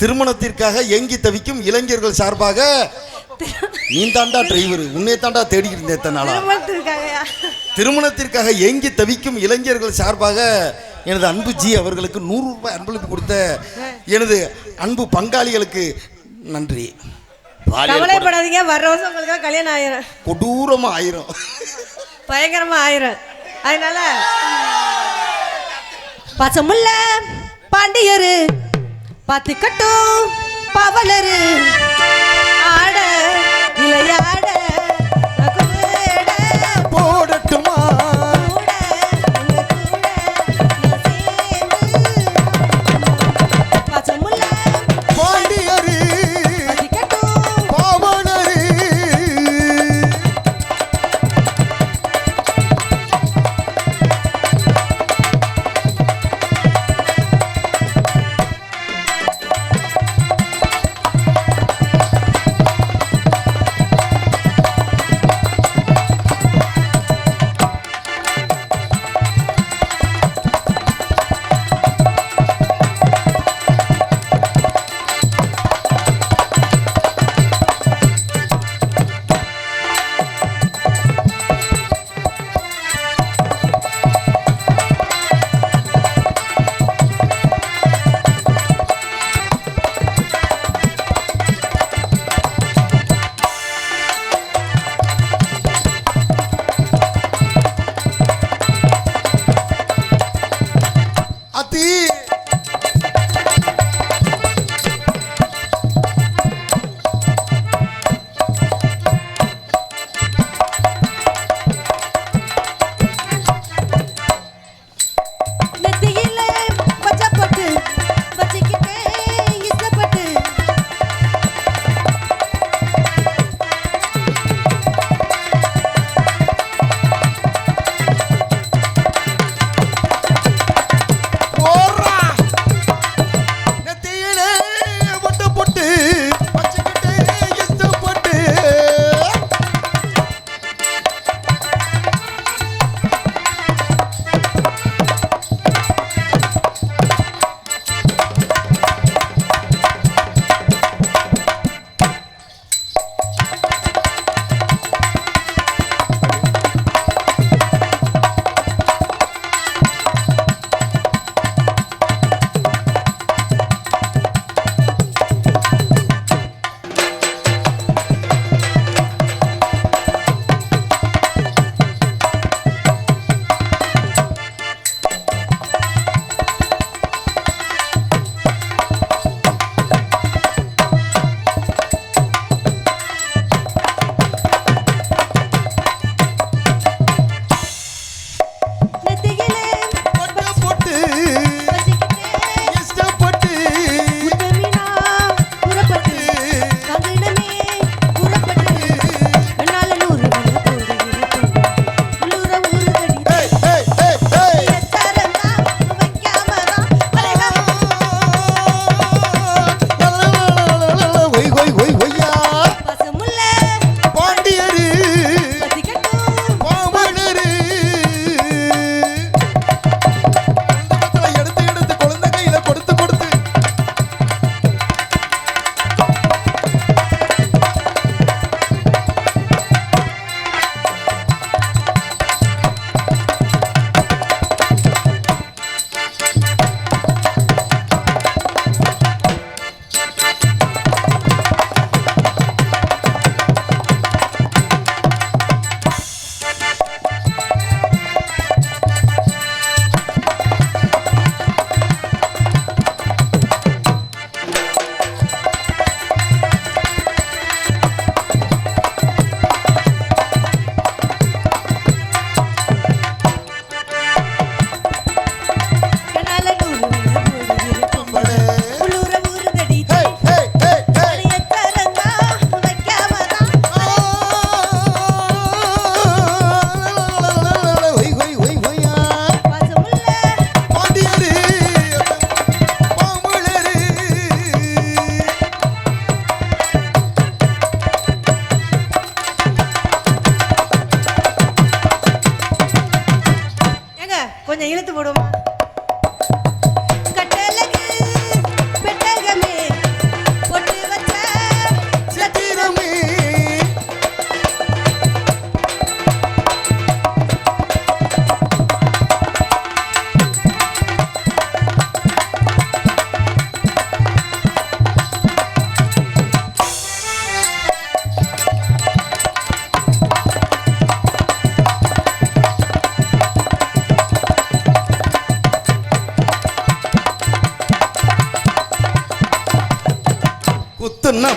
திருமணத்திற்காக ஏங்கி தவிக்கும் இளைஞர்கள் சார்பாக நீ தாண்டா டிரைவர், உன்னை தாண்டா தேடிக்கிட்டு இருந்தேன் இத்தனை நாளா. திருமணத்திற்காகயா? திருமணத்திற்காக ஏங்கி தவிக்கும் இளைஞர்கள் சார்பாக எனது அன்பு ஜி அவர்களுக்கு 100 ரூபாய் அன்பளிப்பு கொடுத்த எனது அன்பு பங்காளிகளுக்கு நன்றி. கவலைப்படாதீங்க, வர்ற வருஷம் உங்களுக்கு கல்யாணம் ஆயிரும். கொடூரமா ஆயிரும், பயங்கரமா ஆயிரும். அதனால பச்சமுல்ல பாண்டியரு பாத்துக்கட்டும் பவலரு ஆட விளையாட போடட்டுமா பாண்டியரு பாவனரு.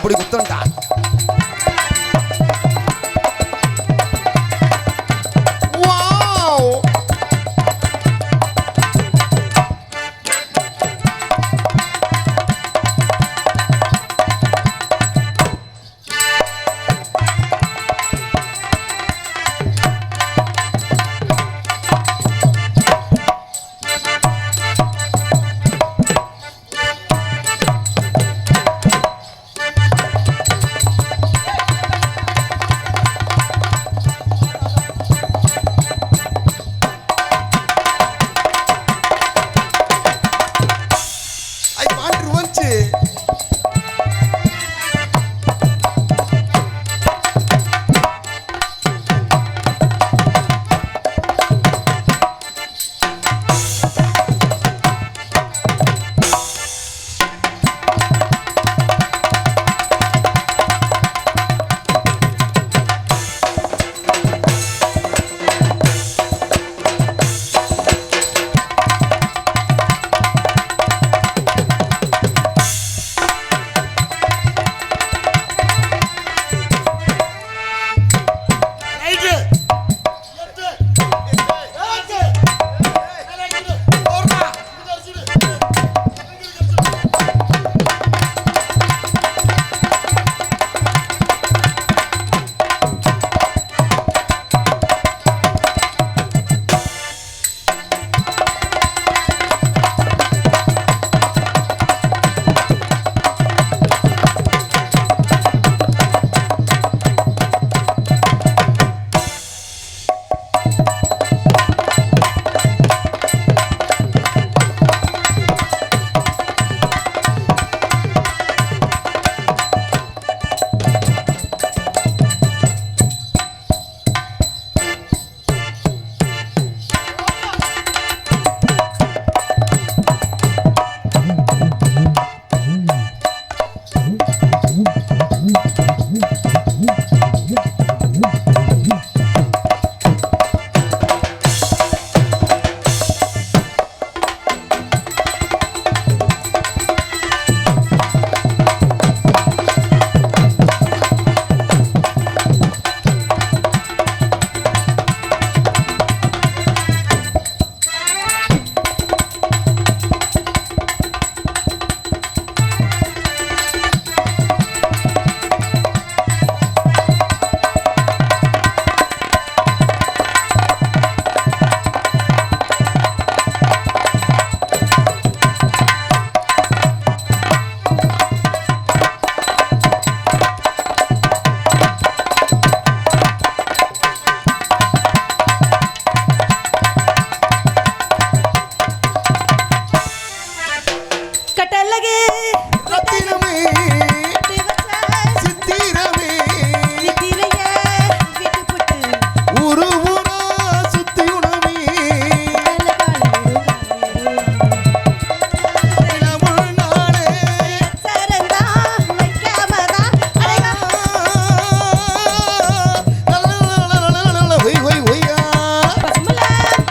அப்படி குத்தம்டா. வாவ்